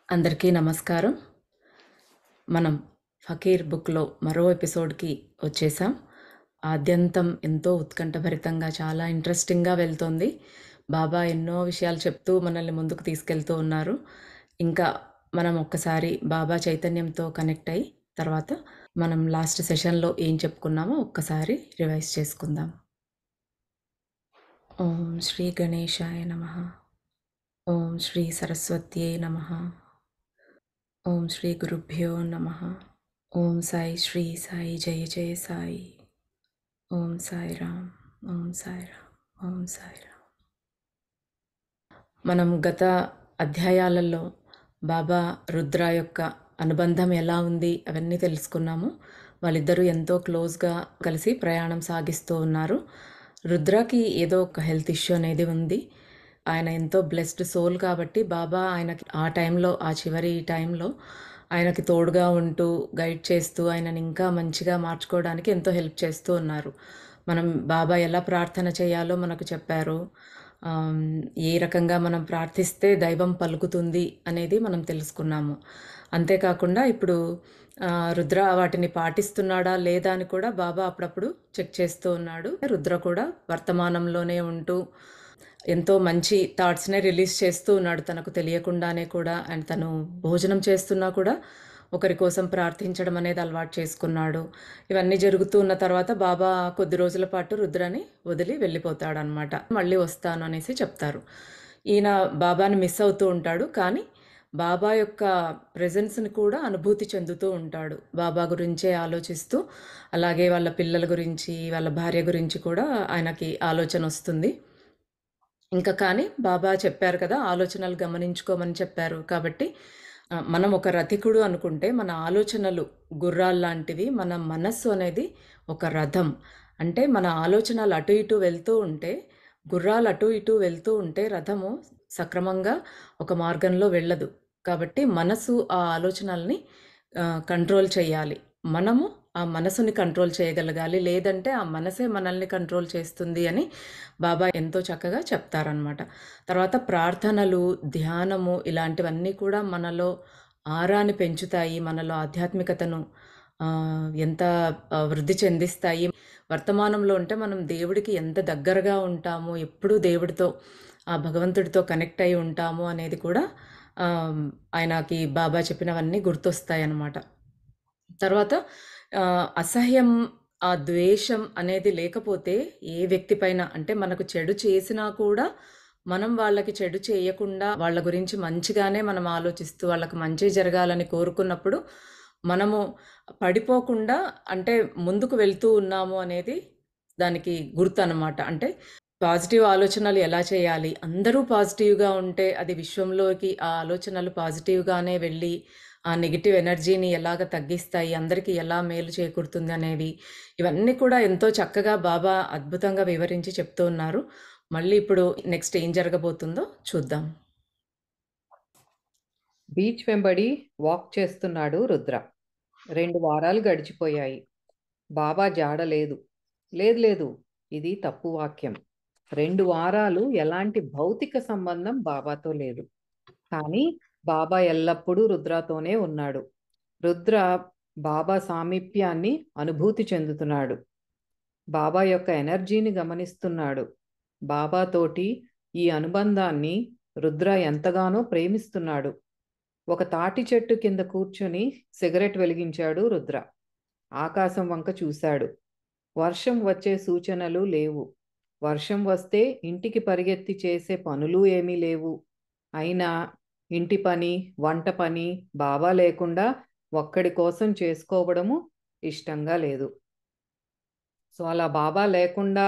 అందరికీ నమస్కారం. మనం 'ఫకీర్' బుక్‌లో మరో ఎపిసోడ్‌కి వచ్చేసాం. ఆద్యంతం ఎంతో ఉత్కంఠభరితంగా చాలా ఇంట్రెస్టింగ్‌గా వెళ్తోంది. బాబా ఎన్నో విషయాలు చెప్తూ మనల్ని ముందుకు తీసుకెళ్తూ ఉన్నారు. ఇంకా మనం ఒక్కసారి బాబా చైతన్యంతో కనెక్ట్ అయ్యి, తర్వాత మనం లాస్ట్ సెషన్‌లో ఏం చెప్పుకున్నామో ఒక్కసారి రివైజ్ చేసుకుందాం. ఓం శ్రీ గణేశాయ నమః. ఓం శ్రీ సరస్వత్యై నమః. ఓం శ్రీ గురుభ్యో నమః. ఓం సాయి శ్రీ సాయి జయ జయ సాయి. ఓం సాయి రామ్. ఓం సాయి రామ్. ఓం సాయి రామ్. మనం గత అధ్యాయాలలో బాబా రుద్ర యొక్క అనుబంధం ఎలా ఉంది అవన్నీ తెలుసుకున్నాము. వాళ్ళిద్దరూ ఎంతో క్లోజ్గా కలిసి ప్రయాణం సాగిస్తూ ఉన్నారు. రుద్రకి ఏదో ఒక హెల్త్ ఇష్యూ అనేది ఉంది. ఆయన ఎంతో బ్లెస్డ్ సోల్ కాబట్టి బాబా ఆయనకి ఆ టైంలో, ఆ చివరి టైంలో ఆయనకి తోడుగా ఉంటూ, గైడ్ చేస్తూ, ఆయనని ఇంకా మంచిగా మార్చుకోవడానికి ఎంతో హెల్ప్ చేస్తూ ఉన్నారు. మనం బాబా ఎలా ప్రార్థన చేయాలో మనకు చెప్పారు. ఆహ్, ఏ రకంగా మనం ప్రార్థిస్తే దైవం పలుకుతుంది అనేది మనం తెలుసుకున్నాము. అంతేకాకుండా ఇప్పుడు రుద్ర వాటిని పాటిస్తున్నాడా లేదా అని కూడా బాబా అప్పుడప్పుడు చెక్ చేస్తూ ఉన్నాడు. రుద్ర కూడా వర్తమానంలోనే ఉంటూ ఎంతో మంచి థాట్స్‌నే రిలీజ్ చేస్తూ ఉన్నాడు తనకు తెలియకుండానే కూడా. అండ్ తను భోజనం చేస్తున్నా కూడా ఒకరి కోసం ప్రార్థించడం అనేది అలవాటు చేసుకున్నాడు. ఇవన్నీ జరుగుతూ ఉన్న తర్వాత బాబా కొద్ది రోజుల పాటు రుద్రని వదిలి వెళ్ళిపోతాడనమాట. మళ్ళీ వస్తాను అనేసి చెప్తారు. ఈయన బాబాని మిస్ అవుతూ ఉంటాడు. కానీ బాబా యొక్క ప్రెజెన్స్‌ని కూడా అనుభూతి చెందుతూ ఉంటాడు. బాబా గురించే ఆలోచిస్తూ, అలాగే వాళ్ళ పిల్లల గురించి, వాళ్ళ భార్య గురించి కూడా ఆయనకి ఆలోచనొస్తుంది. ఇంకా కానీ బాబా చెప్పారు కదా! ఆలోచనలు గమనించుకోమని చెప్పారు. కాబట్టి మనం ఒక రథికుడు అనుకుంటే మన ఆలోచనలు గుర్రాల్లాంటివి. మన మనస్సు అనేది ఒక రథం. అంటే మన ఆలోచనలు అటు ఇటు వెళ్తూ ఉంటే, గుర్రాలు అటు ఇటు వెళ్తూ ఉంటే రథము సక్రమంగా ఒక మార్గంలో వెళ్ళదు. కాబట్టి మనసు ఆ ఆలోచనల్ని కంట్రోల్ చేయాలి. మనము ఆ మనసుని కంట్రోల్ చేయగలగాలి. లేదంటే ఆ మనసే మనల్ని కంట్రోల్ చేస్తుంది అని బాబా ఎంతో చక్కగా చెప్తారనమాట. తర్వాత ప్రార్థనలు, ధ్యానము ఇలాంటివన్నీ కూడా మనలో ఆరాని పెంచుతాయి. మనలో ఆధ్యాత్మికతను ఎంత వృద్ధి చెందిస్తాయి. వర్తమానంలో ఉంటే మనం దేవుడికి ఎంత దగ్గరగా ఉంటామో, ఎప్పుడూ దేవుడితో ఆ భగవంతుడితో కనెక్ట్ అయ్యి ఉంటాము అనేది కూడా ఆయనకి బాబా చెప్పినవన్నీ గుర్తొస్తాయన్నమాట. తర్వాత అసహ్యం, ఆ ద్వేషం అనేది లేకపోతే ఏ వ్యక్తి పైన అంటే మనకు చెడు చేసినా కూడా మనం వాళ్ళకి చెడు చేయకుండా వాళ్ళ గురించి మంచిగానే మనం ఆలోచిస్తూ వాళ్ళకి మంచి జరగాలని కోరుకున్నప్పుడు మనము పడిపోకుండా అంటే ముందుకు వెళ్తూ ఉన్నాము అనేది దానికి గుర్తనమాట. అంటే పాజిటివ్ ఆలోచనలు ఎలా చేయాలి? అందరూ పాజిటివ్‌గా ఉంటే అది విశ్వంలోకి ఆ ఆలోచనలు పాజిటివ్‌గానే వెళ్ళి ఆ నెగెటివ్ ఎనర్జీని ఎలాగ తగ్గిస్తాయి, అందరికీ ఎలా మేలు చేకూరుతుంది అనేవి, ఇవన్నీ కూడా ఎంతో చక్కగా బాబా అద్భుతంగా వివరించి చెప్తూ ఉన్నారు. మళ్ళీ ఇప్పుడు నెక్స్ట్ ఏం జరగబోతుందో చూద్దాం. బీచ్ వెంబడి వాక్ చేస్తున్నాడు రుద్ర. 2 వారాలు గడిచిపోయాయి. బాబా జాడ లేదు. లేదు లేదు, ఇది తప్పు వాక్యం. 2 వారాలు ఎలాంటి భౌతిక సంబంధం బాబాతో లేదు. కానీ బాబా ఎల్లప్పుడూ రుద్రతోనే ఉన్నాడు. రుద్ర బాబా సామీప్యాన్ని అనుభూతి చెందుతున్నాడు. బాబా యొక్క ఎనర్జీని గమనిస్తున్నాడు. బాబాతోటి ఈ అనుబంధాన్ని రుద్ర ఎంతగానో ప్రేమిస్తున్నాడు. ఒక తాటి చెట్టు కింద కూర్చుని సిగరెట్ వెలిగించాడు రుద్ర. ఆకాశం వంక చూశాడు. వర్షం వచ్చే సూచనలు లేవు. వర్షం వస్తే ఇంటికి పరిగెత్తి చేసే పనులు ఏమీ లేవు. అయినా ఇంటి పని, వంట పని బాబా లేకుండా ఒక్కడి కోసం చేసుకోవడము ఇష్టంగా లేదు. సో అలా బాబా లేకుండా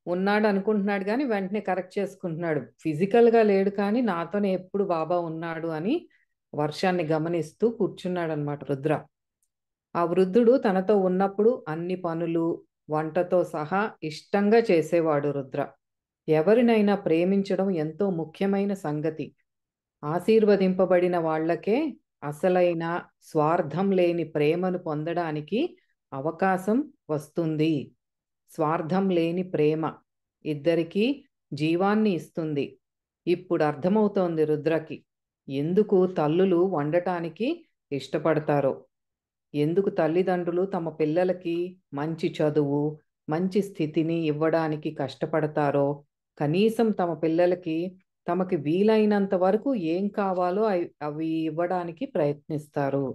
ఉన్నాడు అనుకుంటున్నాడు కానీ వెంటనే కరెక్ట్ చేసుకుంటున్నాడు. ఫిజికల్గా లేడు కానీ నాతోనే ఎప్పుడు బాబా ఉన్నాడు అని వర్షాన్ని గమనిస్తూ కూర్చున్నాడనమాట రుద్ర. ఆ వృద్ధుడు తనతో ఉన్నప్పుడు అన్ని పనులు, వంటతో సహా ఇష్టంగా చేసేవాడు రుద్ర. ఎవరినైనా ప్రేమించడం ఎంతో ముఖ్యమైన సంగతి. ఆశీర్వదింపబడిన వాళ్ళకే అసలైన స్వార్థం లేని ప్రేమను పొందడానికి అవకాశం వస్తుంది. స్వార్థం లేని ప్రేమ ఇద్దరికీ జీవాన్ని ఇస్తుంది. ఇప్పుడు అర్థమవుతోంది రుద్రకి. ఎందుకు తల్లులు వండటానికి ఇష్టపడతారో, ఎందుకు తల్లిదండ్రులు తమ పిల్లలకి మంచి చదువు, మంచి స్థితిని ఇవ్వడానికి కష్టపడతారో, కనీసం తమ పిల్లలకి తమకి వీలైనంత వరకు ఏం కావాలో అవి ఇవ్వడానికి ప్రయత్నిస్తారు.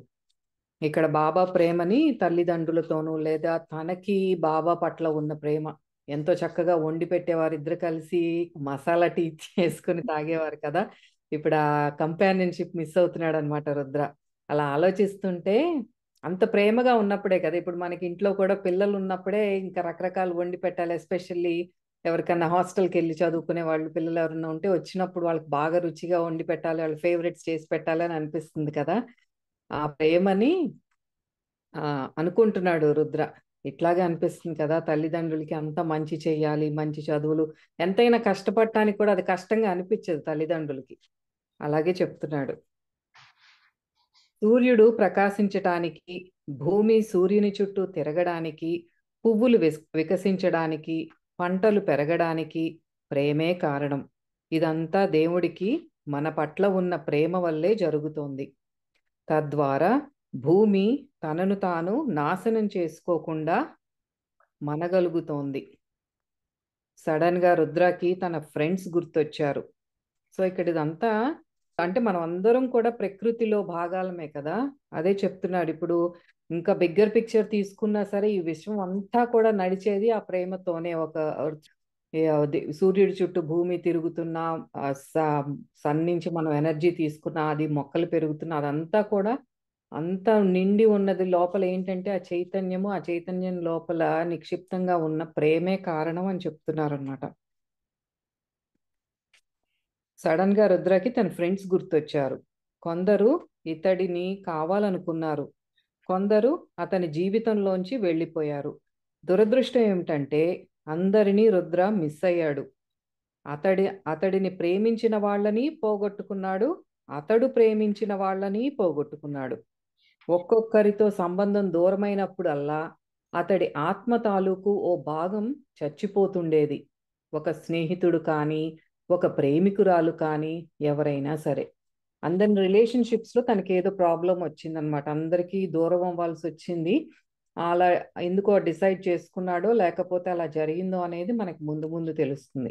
ఇక్కడ బాబా ప్రేమని తల్లిదండ్రులతోనూ లేదా తనకి బాబా పట్ల ఉన్న ప్రేమ ఎంతో చక్కగా వండి పెట్టేవారు, ఇద్దరు కలిసి మసాలా టీ చేసుకుని తాగేవారు కదా. ఇప్పుడు ఆ కంపానియన్షిప్ మిస్ అవుతున్నాడు అనమాట రుద్ర. అలా ఆలోచిస్తుంటే అంత ప్రేమగా ఉన్నప్పుడే కదా, ఇప్పుడు మనకి ఇంట్లో కూడా పిల్లలు ఉన్నప్పుడే ఇంకా రకరకాలు వండి పెట్టాలి. ఎస్పెషల్లీ ఎవరికన్నా హాస్టల్కి వెళ్ళి చదువుకునే వాళ్ళు పిల్లలు ఎవరైనా ఉంటే వచ్చినప్పుడు వాళ్ళకి బాగా రుచిగా వండి పెట్టాలి, వాళ్ళ ఫేవరెట్స్ చేసి పెట్టాలి అని అనిపిస్తుంది కదా. ఆ ప్రేమని అనుకుంటున్నాడు రుద్ర. ఇట్లాగే అనిపిస్తుంది కదా, తల్లిదండ్రులకి అంత మంచి చెయ్యాలి, మంచి చదువులు, ఎంతైనా కష్టపడటానికి కూడా అది కష్టంగా అనిపించదు తల్లిదండ్రులకి. అలాగే చెప్తున్నాడు. సూర్యుడు ప్రకాశించటానికి, భూమి సూర్యుని చుట్టూ తిరగడానికి, పువ్వులు వికసించడానికి, పంటలు పెరగడానికి ప్రేమే కారణం. ఇదంతా దేవుడికి మన పట్ల ఉన్న ప్రేమ వల్లే జరుగుతోంది. తద్వారా భూమి తనను తాను నాశనం చేసుకోకుండా మనగలుగుతోంది. సడన్ గా రుద్రకి తన ఫ్రెండ్స్ గుర్తొచ్చారు. సో ఇక్కడ ఇదంతా అంటే మనం అందరం కూడా ప్రకృతిలో భాగాలమే కదా. అదే చెప్తున్నాడు. ఇప్పుడు ఇంకా బిగ్గర్ పిక్చర్ తీసుకున్నా సరే ఈ విశ్వం అంతా కూడా నడిచేది ఆ ప్రేమతోనే. ఒక సూర్యుడి చుట్టూ భూమి తిరుగుతున్నా, సన్ నుంచి మనం ఎనర్జీ తీసుకున్నా, అది మొక్కలు పెరుగుతున్నా, అదంతా కూడా అంతా నిండి ఉన్నది లోపల ఏంటంటే ఆ చైతన్యము, ఆ చైతన్యం లోపల నిక్షిప్తంగా ఉన్న ప్రేమే కారణం అని చెప్తున్నారు అనమాట. సడన్ గా రుద్రకి తన ఫ్రెండ్స్ గుర్తొచ్చారు. కొందరు ఇతడిని కావాలనుకున్నారు, కొందరు అతని జీవితంలోంచి వెళ్ళిపోయారు. దురదృష్టం ఏమిటంటే అందరినీ రుద్ర మిస్ అయ్యాడు. అతడిని ప్రేమించిన వాళ్ళని పోగొట్టుకున్నాడు, అతడు ప్రేమించిన వాళ్ళని పోగొట్టుకున్నాడు. ఒక్కొక్కరితో సంబంధం దూరమైనప్పుడల్లా అతడి ఆత్మ తాలూకు ఓ భాగం చచ్చిపోతుండేది. ఒక స్నేహితుడు కానీ, ఒక ప్రేమికురాలు కానీ, ఎవరైనా సరే. అందరి రిలేషన్షిప్స్లో తనకి ఏదో ప్రాబ్లం వచ్చిందనమాట. అందరికీ దూరం అవ్వాల్సి వచ్చింది. అలా ఎందుకో డిసైడ్ చేసుకున్నాడో లేకపోతే అలా జరిగిందో అనేది మనకు ముందు ముందు తెలుస్తుంది.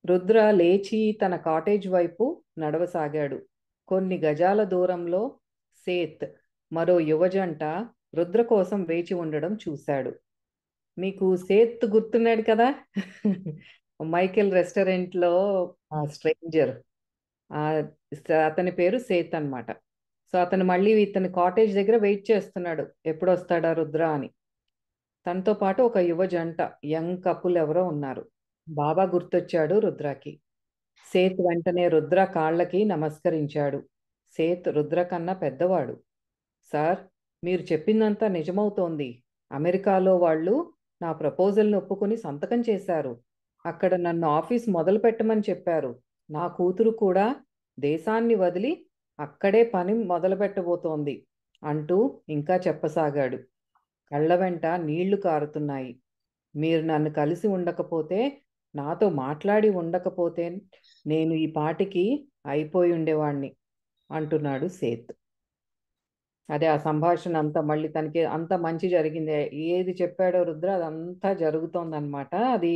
రుద్ర లేచి తన కాటేజ్ వైపు నడవసాగాడు. కొన్ని గజాల దూరంలో సేత్, మరో యువజంట రుద్ర కోసం వేచి ఉండడం చూశాడు. మీకు సేత్ గుర్తున్నాడు కదా. మైకేల్ రెస్టారెంట్లో స్ట్రేంజర్, అతని పేరు సేత్ అన్నమాట. సో అతను మళ్ళీ ఇతని కాటేజ్ దగ్గర వెయిట్ చేస్తున్నాడు, ఎప్పుడు వస్తాడా రుద్ర అని. తనతో పాటు ఒక యువజంట, యంగ్ కపుల్ ఎవరో ఉన్నారు. బాబా గుర్తొచ్చాడు రుద్రకి. సేత్ వెంటనే రుద్ర కాళ్ళకి నమస్కరించాడు. సేత్ రుద్ర కన్నా పెద్దవాడు. సార్, మీరు చెప్పిందంతా నిజమవుతోంది. అమెరికాలో వాళ్ళు నా ప్రపోజల్ని ఒప్పుకొని సంతకం చేశారు. అక్కడ నన్ను ఆఫీస్ మొదలు పెట్టమని చెప్పారు. నా కూతురు కూడా దేశాన్ని వదిలి అక్కడే పని మొదలు పెట్టబోతోంది అంటూ ఇంకా చెప్పసాగాడు. కళ్ళ వెంట నీళ్లు కారుతున్నాయి. మీరు నన్ను కలిసి ఉండకపోతే, నాతో మాట్లాడి ఉండకపోతే నేను ఈ పాటికి అయిపోయి ఉండేవాణ్ణి అంటున్నాడు సేత్. అదే ఆ సంభాషణ అంతా మళ్ళీ తనకి అంత మంచి జరిగింది. ఏది చెప్పాడో రుద్ర అదంతా జరుగుతోందనమాట. అది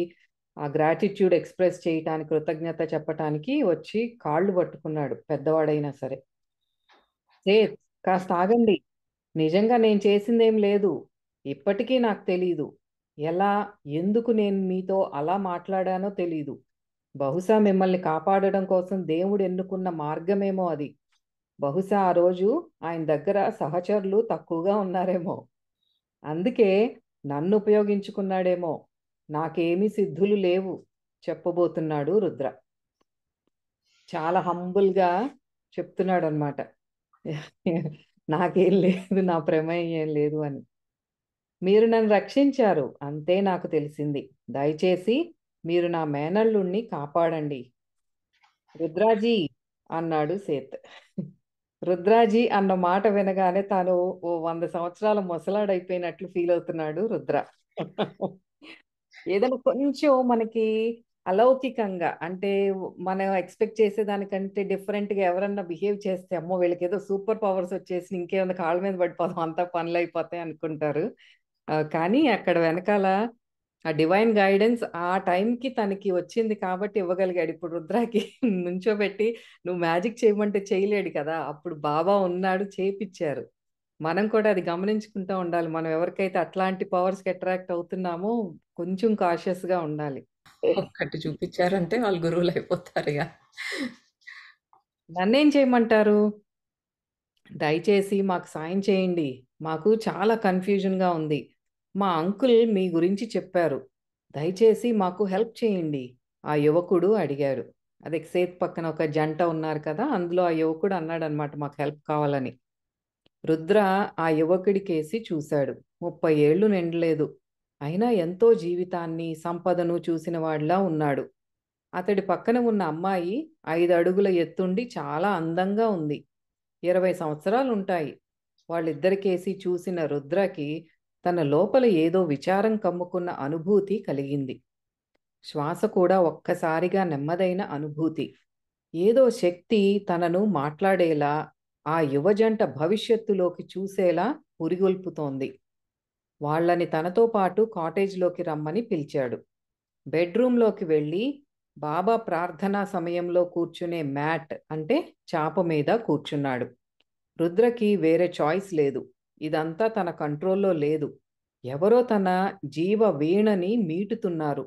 ఆ గ్రాటిట్యూడ్ ఎక్స్ప్రెస్ చేయటానికి, కృతజ్ఞత చెప్పటానికి వచ్చి కాళ్ళు పట్టుకున్నాడు, పెద్దవాడైనా సరే. సేత్, కాస్త ఆగండి. నిజంగా నేను చేసిందేం లేదు. ఇప్పటికీ నాకు తెలీదు. ఎలా, ఎందుకు నేను మీతో అలా మాట్లాడానో తెలీదు. బహుశా మిమ్మల్ని కాపాడడం కోసం దేవుడు ఎన్నుకున్న మార్గమేమో అది. బహుశా ఆ రోజు ఆయన దగ్గర సహచరులు తక్కువగా ఉన్నారేమో. అందుకే నన్ను ఉపయోగించుకున్నాడేమో. నాకేమీ సిద్ధులు లేవు చెప్పబోతున్నాడు రుద్ర. చాలా హంబుల్గా చెప్తున్నాడు అనమాట. నాకేం లేదు, నా ప్రమేయం ఏం లేదు అని. మీరు నన్ను రక్షించారు అంతే నాకు తెలిసింది. దయచేసి మీరు నా మేనల్లుణ్ణి కాపాడండి. రుద్రాజీ అన్నాడు సేత్. రుద్రాజీ అన్న మాట వినగానే తాను ఓ 100 సంవత్సరాల ముసలాడైపోయినట్లు ఫీల్ అవుతున్నాడు రుద్ర. ఏదైనా కొంచెం మనకి అలౌకికంగా అంటే మనం ఎక్స్పెక్ట్ చేసేదానికంటే డిఫరెంట్‌గా ఎవరన్నా బిహేవ్ చేస్తే, అమ్మో! వీళ్ళకేదో సూపర్ పవర్స్ వచ్చేసి ఇంకేముంది కాళ్ళ మీద పడిపోదాం అంతా పనులయిపోతాయి అనుకుంటారు. కానీ అక్కడ వెనకాల ఆ డివైన్ గైడెన్స్ ఆ టైంకి తనకి వచ్చింది కాబట్టి ఇవ్వగలిగాడు. ఇప్పుడు రుద్రాకి నుంచోబెట్టి నువ్వు మ్యాజిక్ చేయమంటే చేయలేడు కదా! అప్పుడు బాబా ఉన్నాడు చేపిచ్చారు. మనం కూడా అది గమనించుకుంటా ఉండాలి. మనం ఎవరికైతే అట్లాంటి పవర్స్‌కి అట్రాక్ట్ అవుతున్నామో కొంచెం కాషియస్‌గా ఉండాలి. ఒక్కటి చూపిచ్చారంటే వాళ్ళు గురువులయిపోతారిగ. నన్నేం చేయమంటారు? దయచేసి మాకు సాయం చేయండి. మాకు చాలా కన్‌ఫ్యూజన్‌గా ఉంది. మా అంకుల్ మీ గురించి చెప్పారు. దయచేసి మాకు హెల్ప్ చేయండి. ఆ యువకుడు అడిగాడు. అదే సేతు పక్కన ఒక జంట ఉన్నారు కదా! అందులో ఆ యువకుడు అన్నాడన్నమాట మాకు హెల్ప్ కావాలని. రుద్ర ఆ యువకుడికేసి చూశాడు. 30 ఏళ్ళు నిండలేదు. అయినా ఎంతో జీవితాన్ని, సంపదను చూసిన వాడిలా ఉన్నాడు. అతడి పక్కన ఉన్న అమ్మాయి 5 అడుగుల ఎత్తుండి చాలా అందంగా ఉంది. 20 సంవత్సరాలుంటాయి. వాళ్ళిద్దరికేసి చూసిన రుద్రకి తన లోపల ఏదో విచారం కమ్ముకున్న అనుభూతి కలిగింది. శ్వాస కూడా ఒక్కసారిగా నెమ్మదైన అనుభూతి. ఏదో శక్తి తనను మాట్లాడేలా, ఆ యువజంట భవిష్యత్తులోకి చూసేలా పురిగొల్పుతోంది. వాళ్ళని తనతో పాటు కాటేజ్‌లోకి రమ్మని పిలిచాడు. బెడ్‌రూమ్‌లోకి వెళ్ళి బాబా ప్రార్థనా సమయంలో కూర్చునే మ్యాట్ అంటే చాప మీద కూర్చున్నాడు. రుద్రకి వేరే చాయిస్ లేదు. ఇదంతా తన కంట్రోల్‌లో లేదు. ఎవరో తన జీవ వీణని మీటుతున్నారు.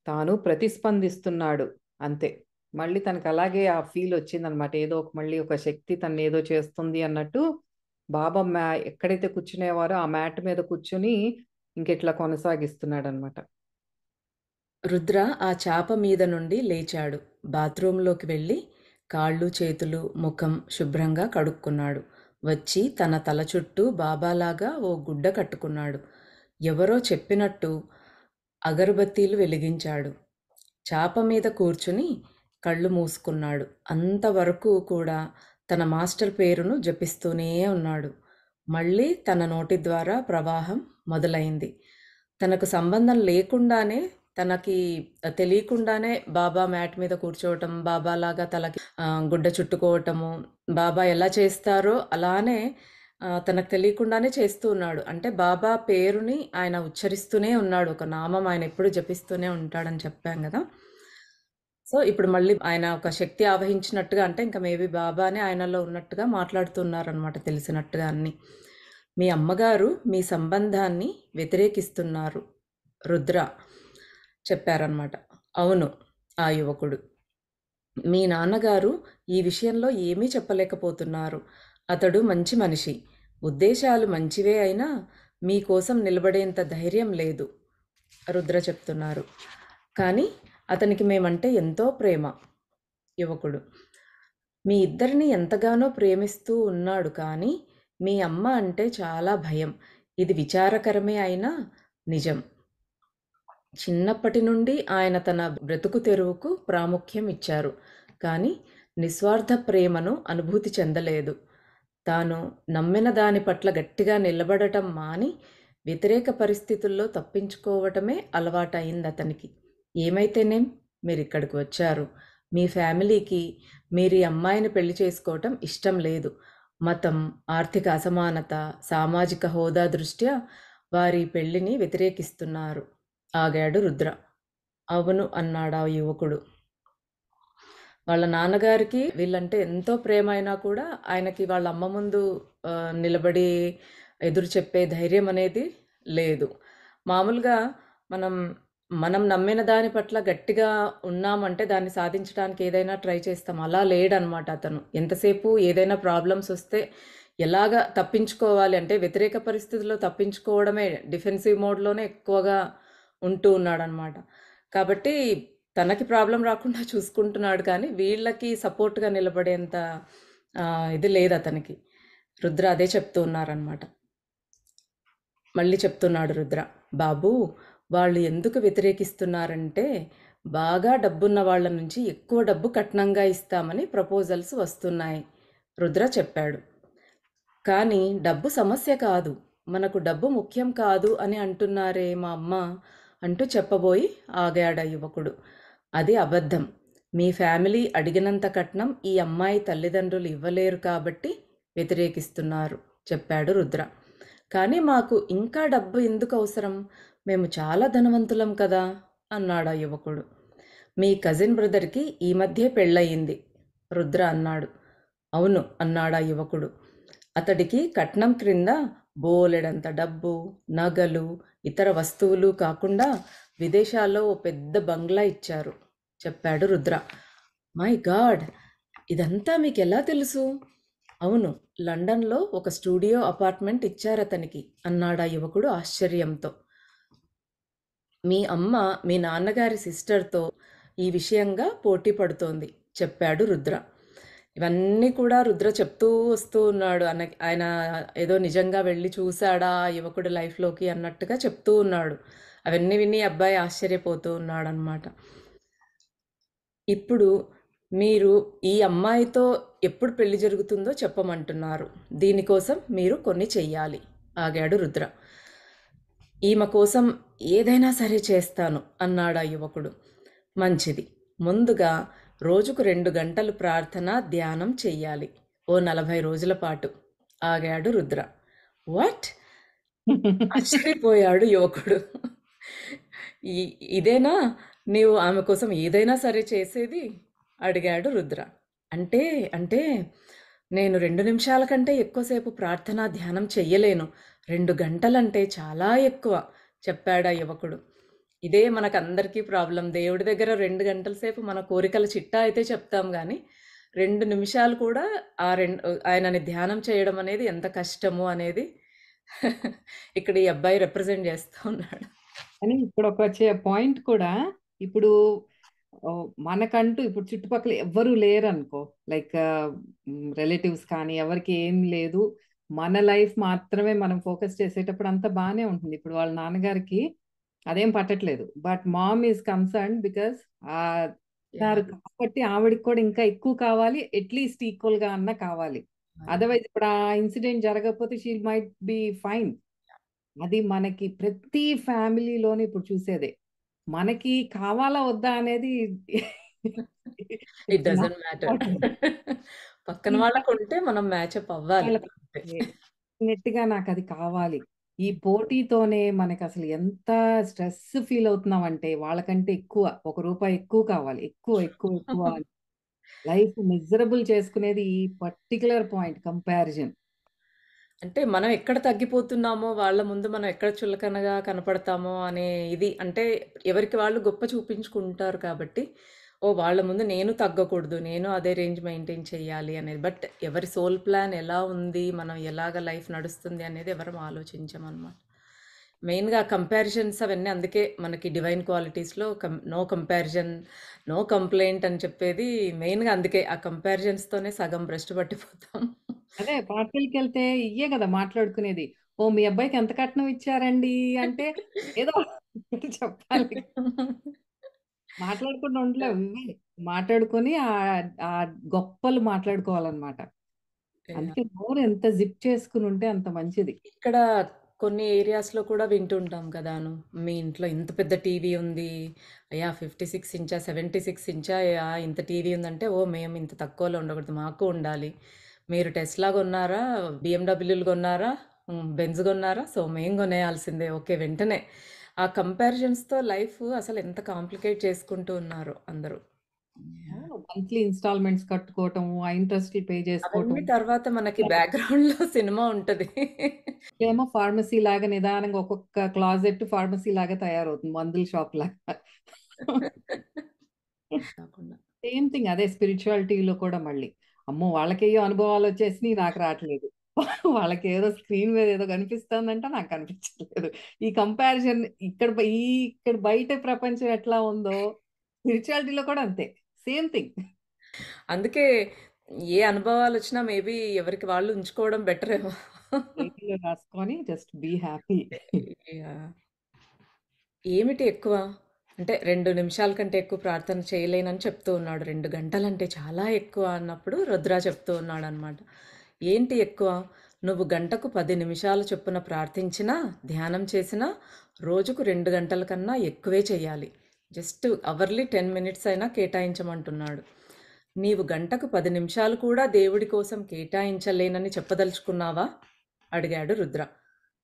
తాను ప్రతిస్పందిస్తున్నాడు అంతే. మళ్ళీ తనకలాగే ఆ ఫీలొచ్చిందనమాట. ఏదో ఒక మళ్ళీ ఒక శక్తి తననేదో చేస్తుంది అన్నట్టు బాబా ఎక్కడైతే కూర్చునేవారో ఆ మ్యాట్ మీద కూర్చొని ఇంకిట్లా కొనసాగిస్తున్నాడనమాట. రుద్ర ఆ చాప మీద నుండి లేచాడు. బాత్రూంలోకి వెళ్ళి కాళ్ళు, చేతులు, ముఖం శుభ్రంగా కడుక్కున్నాడు. వచ్చి తన తల చుట్టూ బాబాలాగా ఓ గుడ్డ కట్టుకున్నాడు. ఎవరో చెప్పినట్టు అగరబత్తీలు వెలిగించాడు. చాప మీద కూర్చుని కళ్ళు మూసుకున్నాడు. అంతవరకు కూడా తన మాస్టర్ పేరును జపిస్తూనే ఉన్నాడు. మళ్ళీ తన నోటి ద్వారా ప్రవాహం మొదలైంది. తనకు సంబంధం లేకుండానే, తనకి తెలియకుండానే బాబా మ్యాట్ మీద కూర్చోవటం, బాబాలాగా తలకి గుడ్డ చుట్టుకోవటము, బాబా ఎలా చేస్తారో అలానే తనకు తెలియకుండానే చేస్తూ ఉన్నాడు. అంటే బాబా పేరుని ఆయన ఉచ్చరిస్తూనే ఉన్నాడు. ఒక నామం ఆయన ఎప్పుడు జపిస్తూనే ఉంటాడని చెప్పాం గదా! సో, ఇప్పుడు మళ్ళీ ఆయన ఒక శక్తి ఆవహించినట్టుగా అంటే ఇంక మేబీ బాబానే ఆయనలో ఉన్నట్టుగా మాట్లాడుతున్నారనమాట తెలిసినట్టుగా అన్నీ. మీ అమ్మగారు మీ సంబంధాన్ని వ్యతిరేకిస్తున్నారు రుద్ర చెప్పారనమాట. అవును. ఆ యువకుడు. మీ నాన్నగారు ఈ విషయంలో ఏమీ చెప్పలేకపోతున్నారు. అతడు మంచి మనిషి. ఉద్దేశాలు మంచివే అయినా మీకోసం నిలబడేంత ధైర్యం లేదు. రుద్ర చెప్తున్నారు. కానీ అతనికి మేమంటే ఎంతో ప్రేమ. యువకుడు. మీ ఇద్దరిని ఎంతగానో ప్రేమిస్తూ ఉన్నాడు కానీ మీ అమ్మ అంటే చాలా భయం. ఇది విచారకరమే అయినా నిజం. చిన్నప్పటి నుండి ఆయన తన బ్రతుకు తెరువుకు ప్రాముఖ్యం ఇచ్చారు. కానీ నిస్వార్థ ప్రేమను అనుభూతి చెందలేదు. తాను నమ్మిన దాని పట్ల గట్టిగా నిలబడటం మాని వ్యతిరేక పరిస్థితుల్లో తప్పించుకోవటమే అలవాటయిందతనికి. ఏమైతేనేం మీరిక్కడికి వచ్చారు. మీ ఫ్యామిలీకి మీరీ అమ్మాయిని పెళ్లి చేసుకోవటం ఇష్టం లేదు. మతం, ఆర్థిక అసమానత, సామాజిక హోదా దృష్ట్యా వారి పెళ్లిని వ్యతిరేకిస్తున్నారు. ఆగాడు రుద్ర. అవును అన్నాడా యువకుడు. వాళ్ళ నాన్నగారికి వీళ్ళంటే ఎంతో ప్రేమ అయినా కూడా ఆయనకి వాళ్ళ అమ్మ ముందు నిలబడి ఎదురు చెప్పే ధైర్యం అనేది లేదు. మామూలుగా మనం మనం నమ్మిన దాని పట్ల గట్టిగా ఉన్నామంటే దాన్ని సాధించడానికి ఏదైనా ట్రై చేస్తాం. అలా లేడనమాట అతను. ఎంతసేపు ఏదైనా ప్రాబ్లమ్స్ వస్తే ఎలాగా తప్పించుకోవాలి అంటే వ్యతిరేక పరిస్థితుల్లో తప్పించుకోవడమే డిఫెన్సివ్ మోడ్‌లోనే ఎక్కువగా ఉంటూ ఉన్నాడనమాట. కాబట్టి తనకి ప్రాబ్లమ్ రాకుండా చూసుకుంటున్నాడు కానీ, వీళ్ళకి సపోర్ట్‌గా నిలబడేంత ఇది లేదతనికి. రుద్ర అదే చెప్తూ ఉన్నారనమాట. మళ్ళీ చెప్తున్నాడు రుద్ర. బాబూ! వాళ్ళు ఎందుకు వ్యతిరేకిస్తున్నారంటే, బాగా డబ్బున్న వాళ్ళ నుంచి ఎక్కువ డబ్బు కట్నంగా ఇస్తామని ప్రపోజల్స్ వస్తున్నాయి. రుద్ర చెప్పాడు. కానీ డబ్బు సమస్య కాదు. మనకు డబ్బు ముఖ్యం కాదు అని అంటున్నారే మా అమ్మ అంటూ చెప్పబోయి ఆగాడా యువకుడు. అది అబద్ధం. మీ ఫ్యామిలీ అడిగినంత కట్నం ఈ అమ్మాయి తల్లిదండ్రులు ఇవ్వలేరు కాబట్టి వ్యతిరేకిస్తున్నారు చెప్పాడు రుద్ర. కానీ మాకు ఇంకా డబ్బు ఎందుకు అవసరం? మేము చాలా ధనవంతులం కదా అన్నాడు ఆ యువకుడు. మీ కజిన్ బ్రదర్కి ఈ మధ్యే పెళ్ళయింది రుద్ర అన్నాడు. అవును అన్నాడు ఆ యువకుడు. అతడికి కట్నం క్రింద బోలెడంత డబ్బు, నగలు, ఇతర వస్తువులు కాకుండా విదేశాల్లో ఓ పెద్ద బంగ్లా ఇచ్చారు చెప్పాడు రుద్ర. మై గాడ్, ఇదంతా మీకెలా తెలుసు? అవును, లండన్లో ఒక స్టూడియో అపార్ట్మెంట్ ఇచ్చారతనికి అన్నాడు ఆ యువకుడు ఆశ్చర్యంతో. మీ అమ్మ మీ నాన్నగారి సిస్టర్తో ఈ విషయంగా పోటీ పడుతోంది చెప్పాడు రుద్ర. ఇవన్నీ కూడా రుద్ర చెప్తూ వస్తూ ఉన్నాడు. ఆయన ఏదో నిజంగా వెళ్ళి చూశాడా ఆ యువకుడి లైఫ్లోకి అన్నట్టుగా చెప్తూ ఉన్నాడు. అవన్నీ విని అబ్బాయి ఆశ్చర్యపోతూ ఉన్నాడు అనమాట. ఇప్పుడు మీరు ఈ అమ్మాయితో ఎప్పుడు పెళ్లి జరుగుతుందో చెప్పమంటున్నారు. దీనికోసం మీరు కొన్ని చెయ్యాలి ఆగాడు రుద్ర. ఈమె కోసం ఏదైనా సరే చేస్తాను అన్నాడు ఆ యువకుడు. మంచిది, ముందుగా రోజుకు 2 గంటలు ప్రార్థన ధ్యానం చెయ్యాలి ఓ 40 రోజుల పాటు ఆగాడు రుద్ర. వాట్? ఆశ్చర్యపోయాడు యువకుడు. ఇదేనా నీవు ఆమె కోసం ఏదైనా సరే చేసేది అడిగాడు రుద్ర. అంటే అంటే నేను 2 నిమిషాల కంటే ఎక్కువసేపు ప్రార్థన ధ్యానం చెయ్యలేను. 2 గంటలంటే చాలా ఎక్కువ చెప్పాడా యువకుడు. ఇదే మనకందరికీ ప్రాబ్లం. దేవుడి దగ్గర 2 గంటల సేపు మన కోరికల చిట్టా అయితే చెప్తాం కానీ 2 నిమిషాలు కూడా ఆయనని ధ్యానం చేయడం అనేది ఎంత కష్టము అనేది ఇక్కడ ఈ అబ్బాయి రిప్రజెంట్ చేస్తూ ఉన్నాడు. అని ఇప్పుడు ఒక పాయింట్ కూడా, ఇప్పుడు మనకంటూ ఇప్పుడు చుట్టుపక్కల ఎవ్వరూ లేరు అనుకో, లైక్ రిలేటివ్స్ కానీ ఎవరికి ఏం లేదు, మన లైఫ్ మాత్రమే మనం ఫోకస్ చేసేటప్పుడు అంతా బాగానే ఉంటుంది. ఇప్పుడు వాళ్ళ నాన్నగారికి అదేం పట్టట్లేదు, but ma'am is concern because కాబట్టి ఆవిడకి కూడా ఇంకా ఎక్కువ కావాలి, అట్లీస్ట్ ఈక్వల్ గా అన్నా కావాలి. అదర్వైజ్ ఇప్పుడు ఆ ఇన్సిడెంట్ జరగకపోతే షీ మైట్ బి ఫైన్. అది మనకి ప్రతి ఫ్యామిలీలోనే ఇప్పుడు చూసేదే. మనకి కావాలా వద్దా అనేది ఇట్ డజంట్ మ్యాటర్. పక్కన వాళ్ళకు ఉంటే మనం మ్యాచప్ అవ్వాలి. డెఫినెట్గా నాకు అది కావాలి. ఈ పోటీతోనే మనకి అసలు ఎంత స్ట్రెస్ ఫీల్ అవుతున్నాం అంటే, వాళ్ళకంటే ఎక్కువ, ₹1 ఎక్కువ కావాలి, ఎక్కువ ఎక్కువ ఎక్కువ లైఫ్ మిజరబుల్ చేసుకునేది ఈ పర్టికులర్ పాయింట్ కంపారిజన్. అంటే మనం ఎక్కడ తగ్గిపోతున్నామో వాళ్ళ ముందు మనం ఎక్కడ చులకనగా కనపడతామో అనే ఇది, అంటే ఎవరికి వాళ్ళు గొప్ప చూపించుకుంటారు కాబట్టి ఓ వాళ్ళ ముందు నేను తగ్గకూడదు, నేను అదే రేంజ్ మెయింటైన్ చేయాలి అనేది. బట్ ఎవరి సోల్ ప్లాన్ ఎలా ఉంది, మనం ఎలాగ లైఫ్ నడుస్తుంది అనేది ఎవరం ఆలోచించమన్నమాట. మెయిన్గా కంపారిజన్స్ అవన్నీ, అందుకే మనకి డివైన్ క్వాలిటీస్లో నో కంపారిజన్ నో కంప్లైంట్ అని చెప్పేది మెయిన్గా. అందుకే ఆ కంపారిజన్స్తోనే సగం భ్రష్టు పట్టిపోతాం. అదే పార్టీలకి వెళ్తే ఇయ్యే కదా మాట్లాడుకునేది. ఓ మీ అబ్బాయికి ఎంత కట్నం ఇచ్చారండి అంటే ఏదో చెప్పాలి. మాట్లాడకుండా ఉండలేవు. ఇవే మాట్లాడుకొని ఆ గొప్పలు మాట్లాడుకోవాలన్నమాట. అందుకే నోరు ఎంత జిప్ చేసుకుని ఉంటే అంత మంచిది. ఇక్కడ కొన్ని ఏరియాస్లో కూడా వింటుంటాం కదాను, మీ ఇంట్లో ఇంత పెద్ద టీవీ ఉంది, అయ్యా 56 ఇంచా 76 ఇంచా, ఇంత టీవీ ఉందంటే ఓ మేము ఇంత తక్కువలో ఉండకూడదు, మాకు ఉండాలి. మీరు టెస్లా కొన్నారా, బిఎండబ్ల్యూలు కొన్నారా, బెంజ్ కొన్నారా, సో మేము కొనేయాల్సిందే. ఓకే, వెంటనే ఆ కంపారిజన్స్తో లైఫ్ అసలు ఎంత కాంప్లికేట్ చేసుకుంటూ ఉన్నారు అందరూ. మంత్లీ ఇన్స్టాల్మెంట్స్ కట్టుకోవటం, ఆ ఇంట్రెస్ట్ పే చేసుకోవటం. అవన్నీ తర్వాత మనకి బ్యాక్గ్రౌండ్లో సినిమా ఉంటుంది. ఏమో ఫార్మసీ లాగా నిదానంగా ఒక్కొక్క క్లాజెట్ ఫార్మసీ లాగా తయారవుతుంది, మందుల షాప్ లాగా. సేమ్ థింగ్ అదే స్పిరిచువాలిటీలో కూడా మళ్ళీ, అమ్మో వాళ్ళకేయో అనుభవాలు వచ్చేసి నాకు రావట్లేదు, వాళ్ళకి ఏదో స్క్రీన్ మీద ఏదో కనిపిస్తుందంటే నాకు కనిపించట్లేదు. ఈ కంపారిజన్ ఇక్కడ బయట ప్రపంచం ఎట్లా ఉందో స్పిరిచువాలిటీలో కూడా అంతే, సేమ్ థింగ్. అందుకే ఏ అనుభవాలు వచ్చినా మేబీ ఎవరికి వాళ్ళు ఉంచుకోవడం బెటర్ ఏమో. రాసుకొని జస్ట్ బీ హ్యాపీ. ఏమిటి ఎక్కువ అంటే 2 నిమిషాల కంటే ఎక్కువ ప్రార్థన చేయలేనని చెప్తూ ఉన్నాడు. 2 గంటలంటే చాలా ఎక్కువ అన్నప్పుడు రుద్ర చెప్తూ ఉన్నాడు అనమాట. ఏంటి ఎక్కువ? నువ్వు గంటకు 10 నిమిషాల చొప్పున ప్రార్థించినా ధ్యానం చేసినా రోజుకు 2 గంటల కన్నా ఎక్కువే చెయ్యాలి. జస్ట్ అవర్లీ 10 మినిట్స్ అయినా కేటాయించమంటున్నాడు. నీవు గంటకు 10 నిమిషాలు కూడా దేవుడి కోసం కేటాయించలేనని చెప్పదలుచుకున్నావా? అడిగాడు రుద్ర.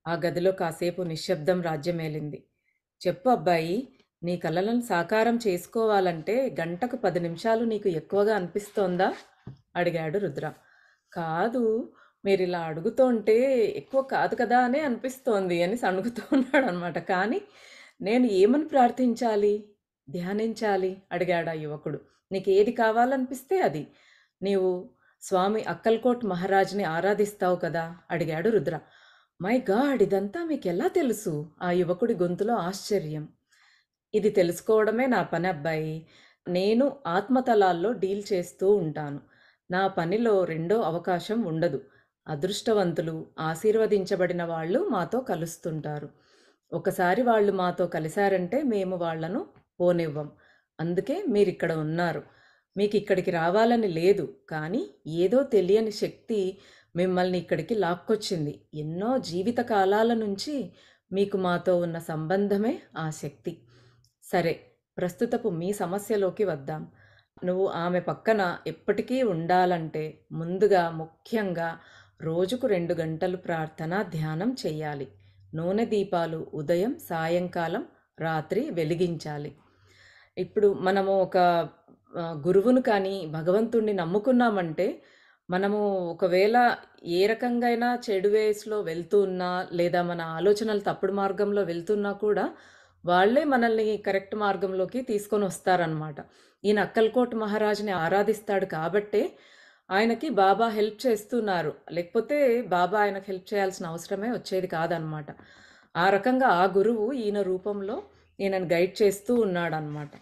ఆ గదిలో కాసేపు నిశ్శబ్దం రాజ్యమేలింది. చెప్పు అబ్బాయి, నీ కలలను సాకారం చేసుకోవాలంటే గంటకు 10 నిమిషాలు నీకు ఎక్కువగా అనిపిస్తోందా? అడిగాడు రుద్ర. కాదు, మీరిలా అడుగుతుంటే ఎక్కువ కాదు కదా అనే అనిపిస్తోంది అని సణుగుతూ ఉన్నాడనమాట. కానీ నేను ఏమని ప్రార్థించాలి? ధ్యానించాలి? అడిగాడు ఆ యువకుడు. నీకేది కావాలనిపిస్తే అది. నీవు స్వామి అక్కల్కోట్ మహారాజ్‌ని ఆరాధిస్తావు కదా? అడిగాడు రుద్ర. My God! ఇదంతా మీకెలా తెలుసు? ఆ యువకుడి గొంతులో ఆశ్చర్యం. ఇది తెలుసుకోవడమే నా పని అబ్బాయి. నేను ఆత్మతలాల్లో డీల్ చేస్తూ ఉంటాను. నా పనిలో రెండో అవకాశం ఉండదు. అదృష్టవంతులు, ఆశీర్వదించబడిన వాళ్ళు మాతో కలుస్తుంటారు. ఒకసారి వాళ్ళు మాతో కలిశారంటే మేము వాళ్ళను పోనివ్వం. అందుకే మీరిక్కడ ఉన్నారు. మీకిక్కడికి రావాలని లేదు. కానీ ఏదో తెలియని శక్తి మిమ్మల్ని ఇక్కడికి లాక్కొచ్చింది. ఎన్నో జీవిత కాలాల నుంచి మీకు మాతో ఉన్న సంబంధమే ఆ శక్తి. సరే, ప్రస్తుతపు మీ సమస్యలోకి వద్దాం. నువ్వు ఆమె పక్కన ఎప్పటికీ ఉండాలంటే ముందుగా ముఖ్యంగా రోజుకు 2 గంటలు ప్రార్థన, ధ్యానం చెయ్యాలి. నూనె దీపాలు ఉదయం, సాయంకాలం, రాత్రి వెలిగించాలి. ఇప్పుడు మనము ఒక గురువును కానీ, భగవంతుడిని నమ్ముకున్నామంటే, మనము ఒకవేళ ఏ రకంగైనా చెడు వేస్‌లో వెళ్తూ ఉన్నా, లేదా మన ఆలోచనలు తప్పుడు మార్గంలో వెళ్తున్నా కూడా, వాళ్ళే మనల్ని కరెక్ట్ మార్గంలోకి తీసుకొనొస్తారనమాట. ఈయన అక్కల్కోట్ మహారాజ్‌ని ఆరాధిస్తాడు కాబట్టే, ఆయనకి బాబా హెల్ప్ చేస్తున్నారు. లేకపోతే బాబా ఆయనకు హెల్ప్ చేయాల్సిన అవసరమే వచ్చేది కాదనమాట. ఆ రకంగా ఆ గురువు ఈయన రూపంలో ఈయనను గైడ్ చేస్తూ ఉన్నాడనమాట.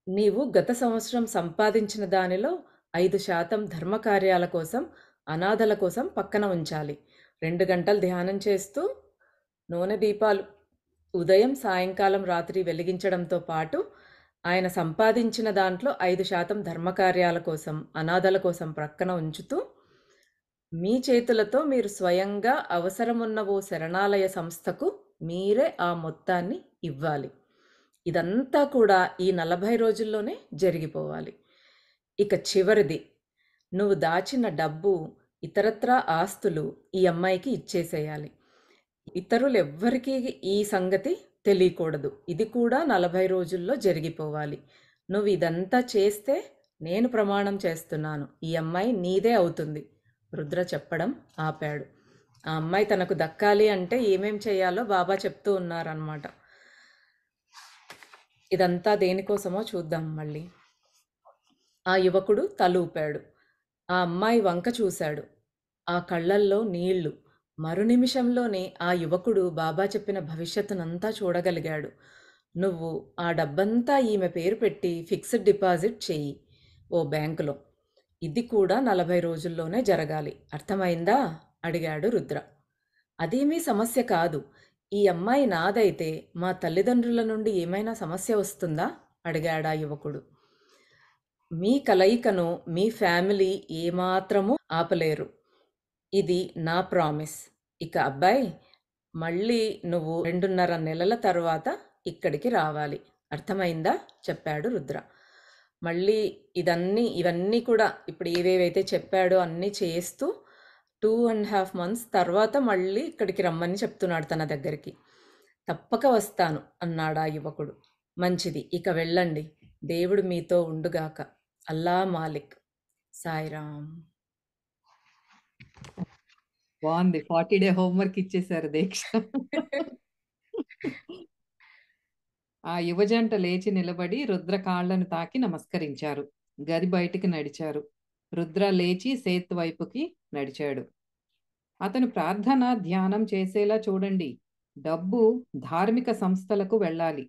నీవు గత సంవత్సరం సంపాదించిన దానిలో 5% ధర్మకార్యాల కోసం, అనాథల కోసం పక్కన ఉంచాలి. 2 గంటలు ధ్యానం చేస్తూ, నూనె దీపాలు ఉదయం, సాయంకాలం, రాత్రి వెలిగించడంతో పాటు, ఆయన సంపాదించిన దాంట్లో 5% ధర్మకార్యాల కోసం, అనాథల కోసం ప్రక్కన ఉంచుతూ, మీ చేతులతో మీరు స్వయంగా అవసరమున్న ఓ శరణాలయ సంస్థకు మీరే ఆ మొత్తాన్ని ఇవ్వాలి. ఇదంతా కూడా ఈ 40 రోజుల్లోనే జరిగిపోవాలి. ఇక చివరిది, నువ్వు దాచిన డబ్బు, ఇతరత్రా ఆస్తులు ఈ అమ్మాయికి ఇచ్చేసేయాలి. ఇతరులెవ్వరికీ ఈ సంగతి తెలియకూడదు. ఇది కూడా 40 రోజుల్లో జరిగిపోవాలి. నువ్వు ఇదంతా చేస్తే నేను ప్రమాణం చేస్తున్నాను, ఈ అమ్మాయి నీదే అవుతుంది. రుద్ర చెప్పడం ఆపాడు. ఆ అమ్మాయి తనకు దక్కాలి అంటే ఏమేం చేయాలో బాబా చెప్తూ ఉన్నారన్నమాట. ఇదంతా దేనికోసమో చూద్దాం మళ్ళీ. ఆ యువకుడు తలూపాడు. ఆ అమ్మాయి వంక చూశాడు. ఆ కళ్ళల్లో నీళ్లు. మరునిమిషంలోనే ఆ యువకుడు బాబా చెప్పిన భవిష్యత్తునంతా చూడగలిగాడు. నువ్వు ఆ డబ్బంతా ఈమె పేరు పెట్టి ఫిక్స్డ్ డిపాజిట్ చెయ్యి ఓ బ్యాంకులో. ఇది కూడా 40 రోజుల్లోనే జరగాలి. అర్థమైందా? అడిగాడు రుద్ర. అదేమీ సమస్య కాదు. ఈ అమ్మాయి నాదైతే మా తల్లిదండ్రుల నుండి ఏమైనా సమస్య వస్తుందా? అడిగాడా యువకుడు. మీ కలయికను మీ ఫ్యామిలీ ఏమాత్రమూ ఆపలేరు. ఇది నా ప్రామిస్. ఇక అబ్బాయి, మళ్ళీ నువ్వు 2.5 నెలల తర్వాత ఇక్కడికి రావాలి. అర్థమైందా? చెప్పాడు రుద్ర. మళ్ళీ ఇవన్నీ కూడా ఇప్పుడు ఏవేవైతే చెప్పాడో అన్నీ చేస్తూ 2.5 మంత్స్ తర్వాత మళ్ళీ ఇక్కడికి రమ్మని చెప్తున్నాడు తన దగ్గరికి. తప్పక వస్తాను అన్నాడా యువకుడు. మంచిది, ఇక వెళ్ళండి. దేవుడు మీతో ఉండుగాక. అల్లా మాలిక్. సాయిరామ్. బాగుంది. 40 డే హోంవర్క్ ఇచ్చేశారు దీక్ష. ఆ యువజంట లేచి నిలబడి రుద్ర కాళ్లను తాకి నమస్కరించారు. గది బయటికి నడిచారు. రుద్ర లేచి సేత్ వైపుకి నడిచాడు. అతను ప్రార్థన, ధ్యానం చేసేలా చూడండి. డబ్బు ధార్మిక సంస్థలకు వెళ్ళాలి.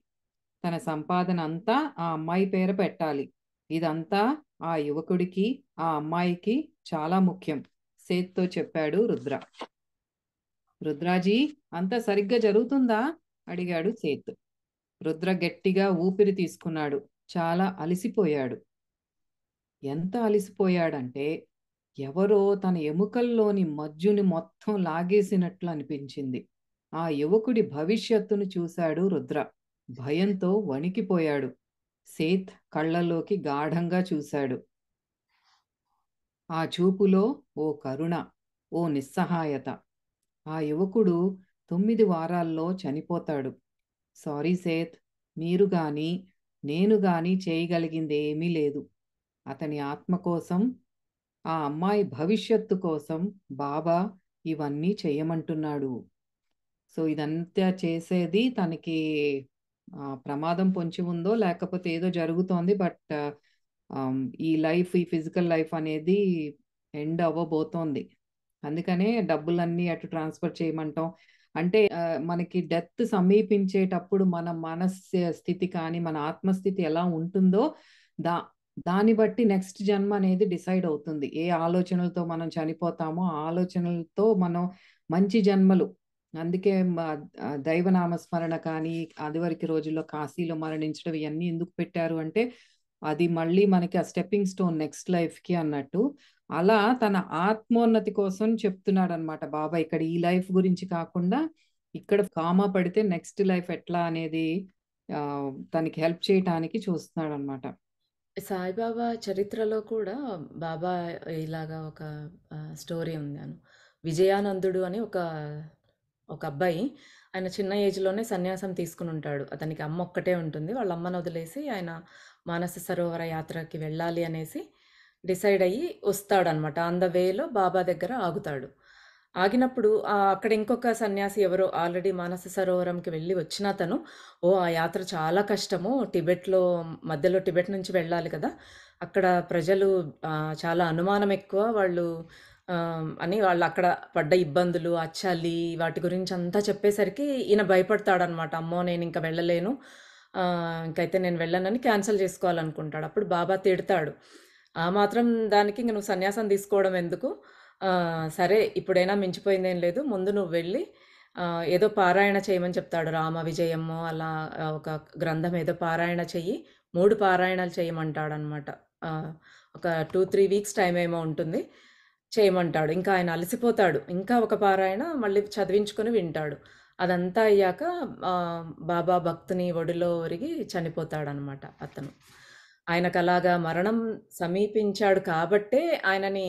తన సంపాదన అంతా ఆ అమ్మాయి పేర పెట్టాలి. ఇదంతా ఆ యువకుడికి, ఆ అమ్మాయికి చాలా ముఖ్యం, సేత్తో చెప్పాడు రుద్ర. రుద్రాజీ, అంతా సరిగ్గా జరుగుతుందా? అడిగాడు సేత్. రుద్ర గట్టిగా ఊపిరి తీసుకున్నాడు. చాలా అలసిపోయాడు. ఎంత అలసిపోయాడంటే ఎవరో తన ఎముకల్లోని మజ్జుని మొత్తం లాగేసినట్లు అనిపించింది. ఆ యువకుడి భవిష్యత్తును చూశాడు రుద్ర. భయంతో వణికిపోయాడు. సేత్ కళ్ళల్లోకి గాఢంగా చూశాడు. ఆ చూపులో ఓ కరుణ, ఓ నిస్సహాయత. ఆ యువకుడు 9 వారాల్లో చనిపోతాడు. సారీ సేత్, మీరు గాని నేను గాని చేయగలిగింది ఏమీ లేదు. అతని ఆత్మ కోసం, ఆ అమ్మాయి భవిష్యత్తు కోసం బాబా ఇవన్నీ చేయమంటున్నాడు. సో ఇదంతా చేసేది తనకి ప్రమాదం పొంచి ఉందో లేకపోతే ఏదో జరుగుతోంది. బట్ ఈ లైఫ్, ఈ ఫిజికల్ లైఫ్ అనేది ఎండ్ అవ్వబోతోంది. అందుకనే డబ్బులన్నీ అటు ట్రాన్స్ఫర్ చేయమంటాం. అంటే మనకి డెత్ సమీపించేటప్పుడు మన మనస్సు స్థితి కానీ, మన ఆత్మస్థితి ఎలా ఉంటుందో దా దాన్ని బట్టి నెక్స్ట్ జన్మ అనేది డిసైడ్ అవుతుంది. ఏ ఆలోచనలతో మనం చనిపోతామో ఆ ఆలోచనలతో మనం మంచి జన్మలు. అందుకే దైవనామ స్మరణ కానీ, అదివరకు రోజుల్లో కాశీలో మరణించడం ఇవన్నీ ఎందుకు పెట్టారు అంటే, అది మళ్ళీ మనకి ఆ స్టెప్పింగ్ స్టోన్ నెక్స్ట్ లైఫ్‌కి అన్నట్టు. అలా తన ఆత్మోన్నతి కోసం చెప్తున్నాడనమాట బాబా. ఇక్కడ ఈ లైఫ్ గురించి కాకుండా, ఇక్కడ కామా పడితే నెక్స్ట్ లైఫ్ ఎట్లా అనేది తనకి హెల్ప్ చేయటానికి చూస్తున్నాడనమాట. సాయిబాబా చరిత్రలో కూడా బాబా ఇలాగా ఒక స్టోరీ ఉందాను. విజయానందుడు అని ఒక అబ్బాయి, ఆయన చిన్న ఏజ్‌లోనే సన్యాసం తీసుకుని ఉంటాడు. అతనికి అమ్మ ఒక్కటే ఉంటుంది. వాళ్ళ అమ్మను వదిలేసి ఆయన మానస సరోవర యాత్రకి వెళ్ళాలి అనేసి డిసైడ్ అయ్యి వస్తాడనమాట. ఆన్ ద వేలో బాబా దగ్గర ఆగుతాడు. ఆగినప్పుడు అక్కడ ఇంకొక సన్యాసి ఎవరో ఆల్రెడీ మానస సరోవరంకి వెళ్ళి వచ్చిన అతను, ఓహ్! ఆ యాత్ర చాలా కష్టము. మధ్యలో టిబెట్ నుంచి వెళ్ళాలి కదా! అక్కడ ప్రజలు చాలా అనుమానం ఎక్కువ. అని వాళ్ళు అక్కడ పడ్డ ఇబ్బందులు, ఆ చలి వాటి గురించి అంతా చెప్పేసరికి ఈయన భయపడతాడనమాట. అమ్మో! నేనింక వెళ్ళలేను. ఇంకైతే నేను వెళ్ళనని క్యాన్సెల్ చేసుకోవాలనుకుంటాడు. అప్పుడు బాబా తిడతాడు. ఆ మాత్రం దానికి ఇంక నువ్వు సన్యాసం తీసుకోవడం ఎందుకు? సరే ఇప్పుడైనా మించిపోయిందేం లేదు. ముందు నువ్వు వెళ్ళి ఏదో పారాయణ చేయమని చెప్తాడు. రామ విజయమో అలా ఒక గ్రంథం ఏదో పారాయణ చెయ్యి. 3 పారాయణాలు చేయమంటాడనమాట. ఒక 2, 3 వీక్స్ టైమ్ ఏమో ఉంటుంది. చేయమంటాడు. ఇంకా ఆయన అలసిపోతాడు. ఇంకా ఒక పారాయణ మళ్ళీ చదివించుకొని వింటాడు. అదంతా అయ్యాక బాబా భక్తుని ఒడిలో ఒరిగి చనిపోతాడనమాట అతను. ఆయనకలాగా మరణం సమీపించాడు కాబట్టే ఆయనని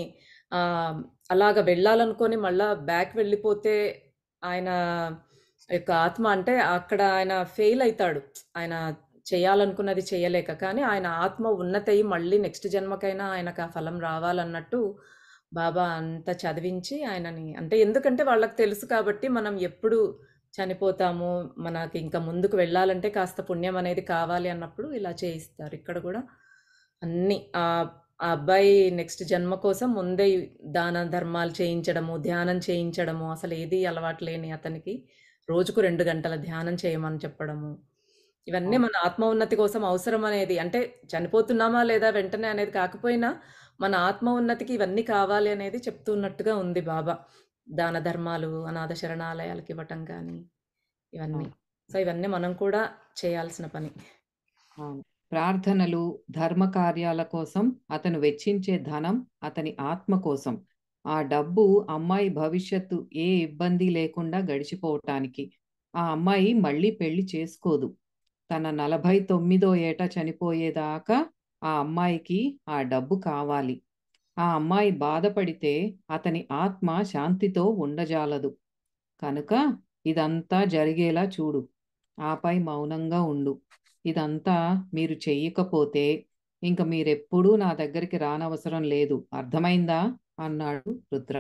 అలాగా వెళ్ళాలనుకోని మళ్ళా బ్యాక్ వెళ్ళిపోతే ఆయన యొక్క ఆత్మ అంటే అక్కడ ఆయన ఫెయిల్ అయితాడు. ఆయన చేయాలనుకున్నది చేయలేక. కానీ ఆయన ఆత్మ ఉన్నతయ్యి మళ్ళీ నెక్స్ట్ జన్మకైనా ఆయనకు ఆ ఫలం రావాలన్నట్టు బాబా అంత చదివించి ఆయనని, అంటే ఎందుకంటే వాళ్ళకి తెలుసు కాబట్టి మనం ఎప్పుడు చనిపోతాము, మనకి ఇంకా ముందుకు వెళ్ళాలంటే కాస్త పుణ్యం అనేది కావాలి అన్నప్పుడు ఇలా చేయిస్తారు. ఇక్కడ కూడా అన్నీ ఆ అబ్బాయి నెక్స్ట్ జన్మ కోసం ముందే దాన ధర్మాలు చేయించడము, ధ్యానం చేయించడము, అసలు ఏది అలవాటు లేని అతనికి రోజుకు 2 గంటల ధ్యానం చేయమని చెప్పడము. ఇవన్నీ మన ఆత్మ ఉన్నతి కోసం అవసరం అనేది, అంటే చనిపోతున్నామా లేదా వెంటనే అనేది కాకపోయినా మన ఆత్మ ఉన్నతికి ఇవన్నీ కావాలి అనేది చెప్తున్నట్టుగా ఉంది బాబా. దాన ధర్మాలు, అనాథ శరణాలయాలకి ఇవ్వటం కానీ ఇవన్నీ. సో, ఇవన్నీ మనం కూడా చేయాల్సిన పని. ప్రార్థనలు, ధర్మ కార్యాల కోసం అతను వెచ్చించే ధనం అతని ఆత్మ కోసం. ఆ డబ్బు అమ్మాయి భవిష్యత్తు ఏ ఇబ్బంది లేకుండా గడిచిపోవటానికి. ఆ అమ్మాయి మళ్ళీ పెళ్లి చేసుకోదు. తన 49వ ఏట చనిపోయేదాకా ఆ అమ్మాయికి ఆ డబ్బు కావాలి. ఆ అమ్మాయి బాధపడితే అతని ఆత్మ శాంతితో ఉండజాలదు. కనుక ఇదంతా జరిగేలా చూడు. ఆపై మౌనంగా ఉండు. ఇదంతా మీరు చెయ్యకపోతే ఇంక మీరెప్పుడూ నా దగ్గరికి రానవసరం లేదు. అర్థమైందా? అన్నాడు రుద్ర.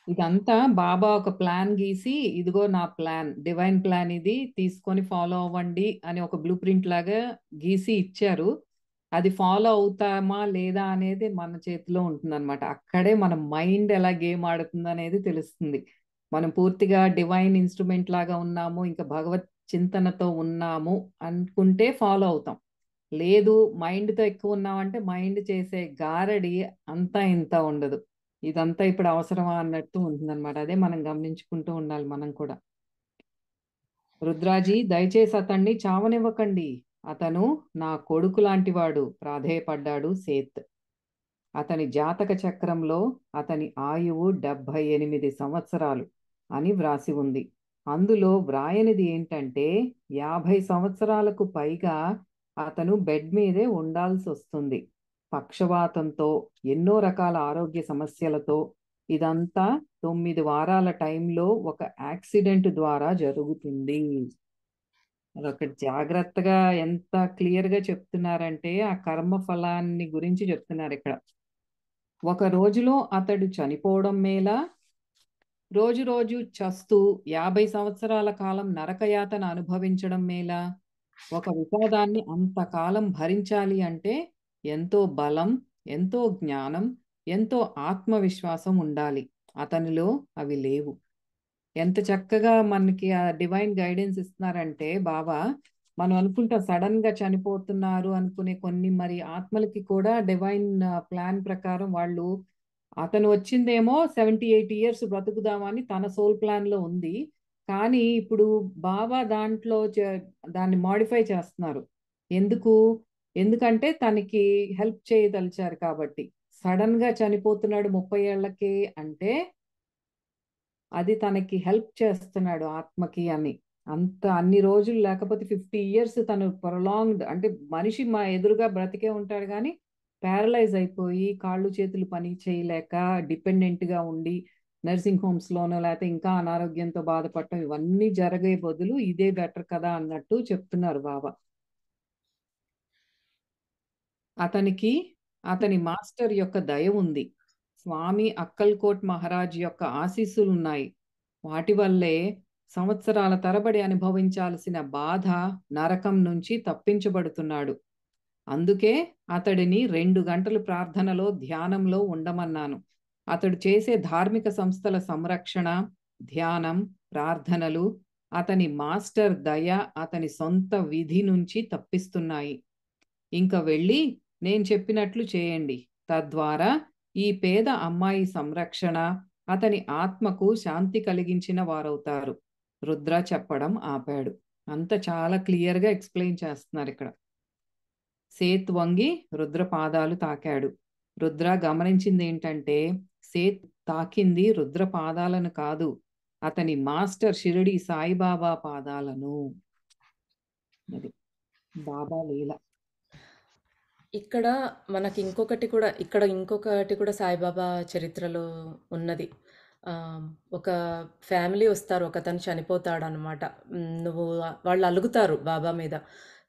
ఇదంతా బాబా ఒక ప్లాన్ గీసి, ఇదిగో నా ప్లాన్, డివైన్ ప్లాన్ ఇది, తీసుకొని ఫాలో అవ్వండి అని ఒక బ్లూ ప్రింట్ లాగా గీసి ఇచ్చారు. అది ఫాలో అవుతామా లేదా అనేది మన చేతిలో ఉంటుందన్నమాట. అక్కడే మన మైండ్ ఎలా గేమ్ ఆడుతుందనేది తెలుస్తుంది. మనం పూర్తిగా డివైన్ ఇన్స్ట్రుమెంట్ లాగా ఉన్నాము, ఇంకా భగవత్ చింతనతో ఉన్నాము అనుకుంటే ఫాలో అవుతాం. లేదు మైండ్‌తో ఎక్కువ ఉన్నామంటే మైండ్ చేసే గారడి అంతా ఇంత ఉండదు. ఇదంతా ఇప్పుడు అవసరమా అన్నట్టు ఉంటుందన్నమాట. అదే మనం గమనించుకుంటూ ఉండాలి మనం కూడా. రుద్రాజీ, దయచేసి అతన్ని చావనివ్వకండి. అతను నా కొడుకు లాంటివాడు, ప్రాధేయపడ్డాడు సేత్. అతని జాతక చక్రంలో అతని ఆయువు 78 సంవత్సరాలు అని వ్రాసి ఉంది. అందులో వ్రాయనిది ఏంటంటే 50 సంవత్సరాలకు పైగా అతను బెడ్ మీదే ఉండాల్సి వస్తుంది. పక్షవాతంతో, ఎన్నో రకాల ఆరోగ్య సమస్యలతో. ఇదంతా 9 వారాల టైంలో ఒక యాక్సిడెంట్ ద్వారా జరుగుతుంది. అదొక జాగ్రత్తగా ఎంత క్లియర్‌గా చెప్తున్నారంటే, ఆ కర్మ ఫలాన్ని గురించి చెప్తున్నారిక్కడ. ఒక రోజులో అతడు చనిపోవడం మేలా, రోజు రోజు చస్తూ 50 సంవత్సరాల కాలం నరకయాతన అనుభవించడం మేలా? ఒక విషాదాన్ని అంతకాలం భరించాలి అంటే ఎంతో బలం, ఎంతో జ్ఞానం, ఎంతో ఆత్మవిశ్వాసం ఉండాలి. అతనిలో అవి లేవు. ఎంత చక్కగా మనకి ఆ డివైన్ గైడెన్స్ ఇస్తున్నారంటే బాబా, మనం అనుకుంటాం సడన్‌గా చనిపోతున్నారు అనుకునే కొన్ని మరి ఆత్మలకి కూడా డివైన్ ప్లాన్ ప్రకారం వాళ్ళు అతను వచ్చిందేమో 78 ఇయర్స్ బ్రతుకుదామని తన సోల్ ప్లాన్‌లో ఉంది. కానీ ఇప్పుడు బాబా దాంట్లో దాన్ని మోడిఫై చేస్తున్నారు. ఎందుకు? ఎందుకంటే తనకి హెల్ప్ చేయదలిచారు కాబట్టి. సడెన్‌గా చనిపోతున్నాడు 30 ఏళ్లకే అంటే అది తనకి హెల్ప్ చేస్తున్నాడు ఆత్మకి అని. అన్ని రోజులు లేకపోతే 50 ఇయర్స్ తను ప్రొలాంగ్డ్ అంటే మనిషి మా ఎదురుగా బ్రతికే ఉంటాడు గానీ, ప్యారలైజ్ అయిపోయి కాళ్ళు చేతులు పని చేయలేక డిపెండెంట్‌గా ఉండి నర్సింగ్ హోమ్స్‌లోనో లేతే ఇంకా అనారోగ్యంతో బాధపడటం ఇవన్నీ జరిగే బదులు ఇదే బెటర్ కదా అన్నట్టు చెప్తున్నారు బాబా. అతనికి అతని మాస్టర్ యొక్క దయ ఉంది. స్వామి అక్కల్‌కోట్ మహారాజ్ యొక్క ఆశీస్సులున్నాయి. వాటి వల్లే సంవత్సరాల తరబడి అనుభవించాల్సిన బాధ, నరకం నుంచి తప్పించబడుతున్నాడు. అందుకే అతడిని 2 గంటలు ప్రార్థనలో, ధ్యానంలో ఉండమన్నాను. అతడు చేసే ధార్మిక సంస్థల సంరక్షణ, ధ్యానం, ప్రార్థనలు అతని మాస్టర్ దయ, అతని సొంత విధి నుంచి తప్పిస్తున్నాయి. ఇంక వెళ్ళి నేను చెప్పినట్లు చేయండి. తద్వారా ఈ పేద అమ్మాయి సంరక్షణ, అతని ఆత్మకు శాంతి కలిగించిన వారవుతారు. రుద్ర చెప్పడం ఆపాడు. అంత చాలా క్లియర్‌గా ఎక్స్‌ప్లెయిన్ చేస్తున్నారిక్కడ. సేత్ వంగి రుద్ర పాదాలు తాకాడు. రుద్ర గమనించిందేంటంటే, సేత్ తాకింది రుద్ర పాదాలను కాదు, అతని మాస్టర్ షిరిడీ సాయిబాబా పాదాలను. అది బాబా లీల. ఇక్కడ ఇంకొకటి కూడా సాయిబాబా చరిత్రలో ఉన్నది. ఒక ఫ్యామిలీ వస్తారు. ఒకతను చనిపోతాడనమాట. వాళ్ళు అలుగుతారు బాబా మీద.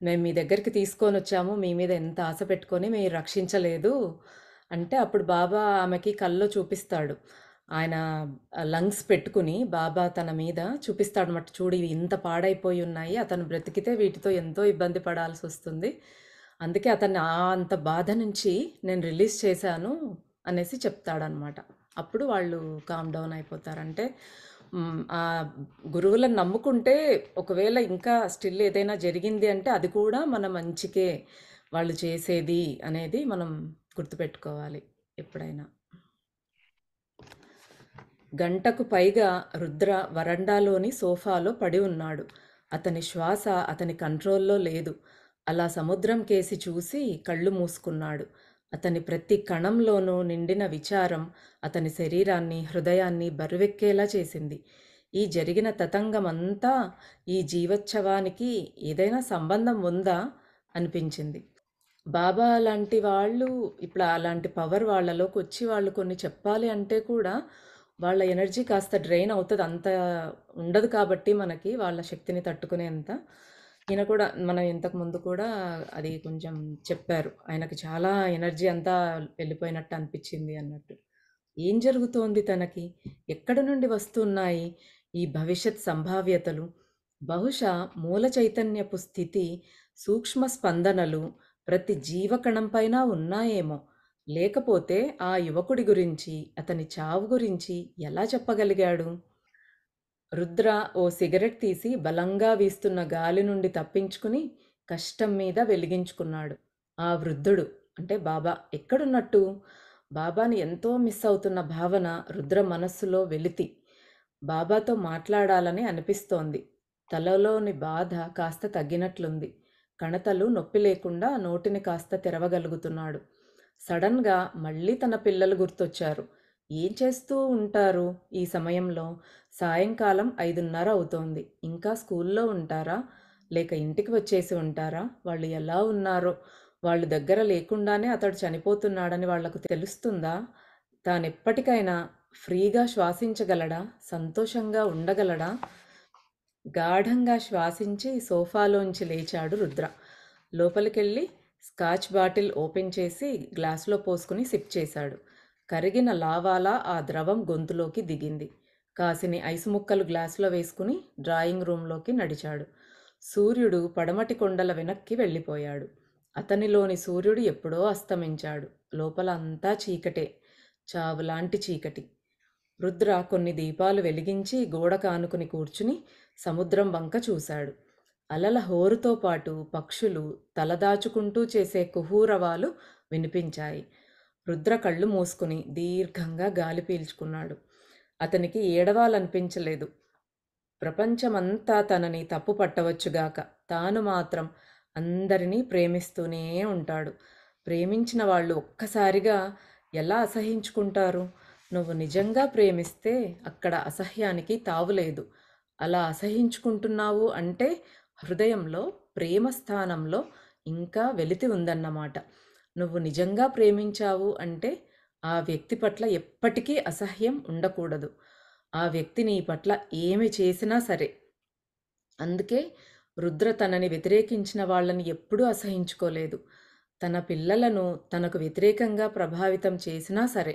"మేము మీ దగ్గరికి తీసుకొనొచ్చాము. మీ మీద ఎంత ఆశ పెట్టుకొని మీరు రక్షించలేదు." అంటే అప్పుడు బాబా ఆమెకి కల్లో చూపిస్తాడు. ఆయన లంగ్స్ పెట్టుకుని బాబా తన మీద చూపిస్తాడనమాట. "చూడు ఇవి ఇంత పాడైపోయి ఉన్నాయి. అతను బ్రతికితే వీటితో ఎంతో ఇబ్బంది పడాల్సొస్తుంది. అందుకే అతన్ని అంత బాధ నుంచి నేను రిలీజ్ చేశాను" అనేసి చెప్తాడనమాట. అప్పుడు వాళ్ళు కామ్ డౌన్ అయిపోతారు. అంటే ఆ గురువులను నమ్ముకుంటే ఒకవేళ ఇంకా స్టిల్ ఏదైనా జరిగింది అంటే అది కూడా మన మంచికే వాళ్ళు చేసేది అనేది మనం గుర్తుపెట్టుకోవాలి ఎప్పుడైనా. గంటకు పైగా రుద్ర వరండాలోని సోఫాలో పడి ఉన్నాడు. అతని శ్వాస అతని కంట్రోల్లో లేదు. అలా సముద్రం కేసి చూసి కళ్ళు మూసుకున్నాడు. అతని ప్రతి కణంలోనూ నిండిన విచారం అతని శరీరాన్ని, హృదయాన్ని బరువెక్కేలా చేసింది. ఈ జరిగిన తతంగమంతా ఈ జీవోత్సవానికి ఏదైనా సంబంధం ఉందా అనిపించింది. బాబా లాంటి వాళ్ళు ఇప్పుడు అలాంటి పవర్ వాళ్ళలోకొచ్చి వాళ్ళు కొన్ని చెప్పాలి అంటే కూడా వాళ్ళ ఎనర్జీ కాస్త డ్రైన్ అవుతది. అంత ఉండదు కాబట్టి మనకి వాళ్ళ శక్తిని తట్టుకునేంత. ఈయన కూడా మనం ఇంతకుముందు కూడా అది కొంచెం చెప్పారు. ఆయనకి చాలా ఎనర్జీ అంతా వెళ్ళిపోయినట్టు అనిపిచ్చింది అన్నట్టు. ఏం జరుగుతోంది తనకి? ఎక్కడి నుండి వస్తున్నాయి ఈ భవిష్యత్ సంభావ్యతలు? బహుశా మూల చైతన్యపు స్థితి, సూక్ష్మ స్పందనలు ప్రతి జీవకణం పైన ఉన్నాయేమో! లేకపోతే ఆ యువకుడి గురించి, అతని చావు గురించి ఎలా చెప్పగలిగాడు? రుద్ర ఓ సిగరెట్ తీసి బలంగా వీస్తున్న గాలి నుండి తప్పించుకుని కష్టం మీద వెలిగించుకున్నాడు. ఆ వృద్ధుడు అంటే బాబా ఎక్కడున్నట్టు? బాబాని ఎంతో మిస్ అవుతున్న భావన రుద్ర మనస్సులో వెలితి. బాబాతో మాట్లాడాలని అనిపిస్తోంది. తలలోని బాధ కాస్త తగ్గినట్లుంది. కణతలు నొప్పి లేకుండా నోటిని కాస్త తెరవగలుగుతున్నాడు. సడన్‌గా మళ్ళీ తన పిల్లలు గుర్తొచ్చారు. ఏం చేస్తూ ఉంటారు ఈ సమయంలో? సాయంకాలం 5:30 అవుతోంది. ఇంకా స్కూల్లో ఉంటారా? లేక ఇంటికి వచ్చేసి ఉంటారా? వాళ్ళు ఎలా ఉన్నారో? వాళ్ళు దగ్గర లేకుండానే అతడు చనిపోతున్నాడని వాళ్ళకు తెలుస్తుందా? తానెప్పటికైనా ఫ్రీగా శ్వాసించగలడా? సంతోషంగా ఉండగలడా? గాఢంగా శ్వాసించి సోఫాలోంచి లేచాడు రుద్ర. లోపలికెళ్ళి స్కాచ్ బాటిల్ ఓపెన్ చేసి గ్లాసులో పోసుకుని సిప్ చేశాడు. కరిగిన లావాలా ఆ ద్రవం గొంతులోకి దిగింది. కాసిని ఐసు ముక్కలు గ్లాసులో వేసుకుని డ్రాయింగ్ రూంలోకి నడిచాడు. సూర్యుడు పడమటి కొండల వెనక్కి వెళ్ళిపోయాడు. అతనిలోని సూర్యుడు ఎప్పుడో అస్తమించాడు. లోపల అంతా చీకటే, చావులాంటి చీకటి. రుద్ర కొన్ని దీపాలు వెలిగించి గోడ కానుకుని కూర్చుని సముద్రం వంక చూశాడు. అలల హోరుతో పాటు పక్షులు తలదాచుకుంటూ చేసే కుహూరవాలు వినిపించాయి. రుద్ర కళ్ళు మూసుకుని దీర్ఘంగా గాలి పీల్చుకున్నాడు. అతనికి ఏడవాలనిపించలేదు. ప్రపంచమంతా తనని తప్పు పట్టవచ్చుగాక, తాను మాత్రం అందరినీ ప్రేమిస్తూనే ఉంటాడు. ప్రేమించిన వాళ్ళు ఒక్కసారిగా ఎలా అసహించుకుంటారు? నువ్వు నిజంగా ప్రేమిస్తే అక్కడ అసహ్యానికి తావులేదు. అలా అసహించుకుంటున్నావు అంటే హృదయంలో, ప్రేమ స్థానంలో ఇంకా వెలితి ఉందన్నమాట. నువ్వు నిజంగా ప్రేమించావు అంటే ఆ వ్యక్తి పట్ల ఎప్పటికీ అసహ్యం ఉండకూడదు. ఆ వ్యక్తి నీ పట్ల ఏమి చేసినా సరే. అందుకే రుద్ర తనని వ్యతిరేకించిన వాళ్ళని ఎప్పుడూ అసహించుకోలేదు. తన పిల్లలను తనకు వ్యతిరేకంగా ప్రభావితం చేసినా సరే.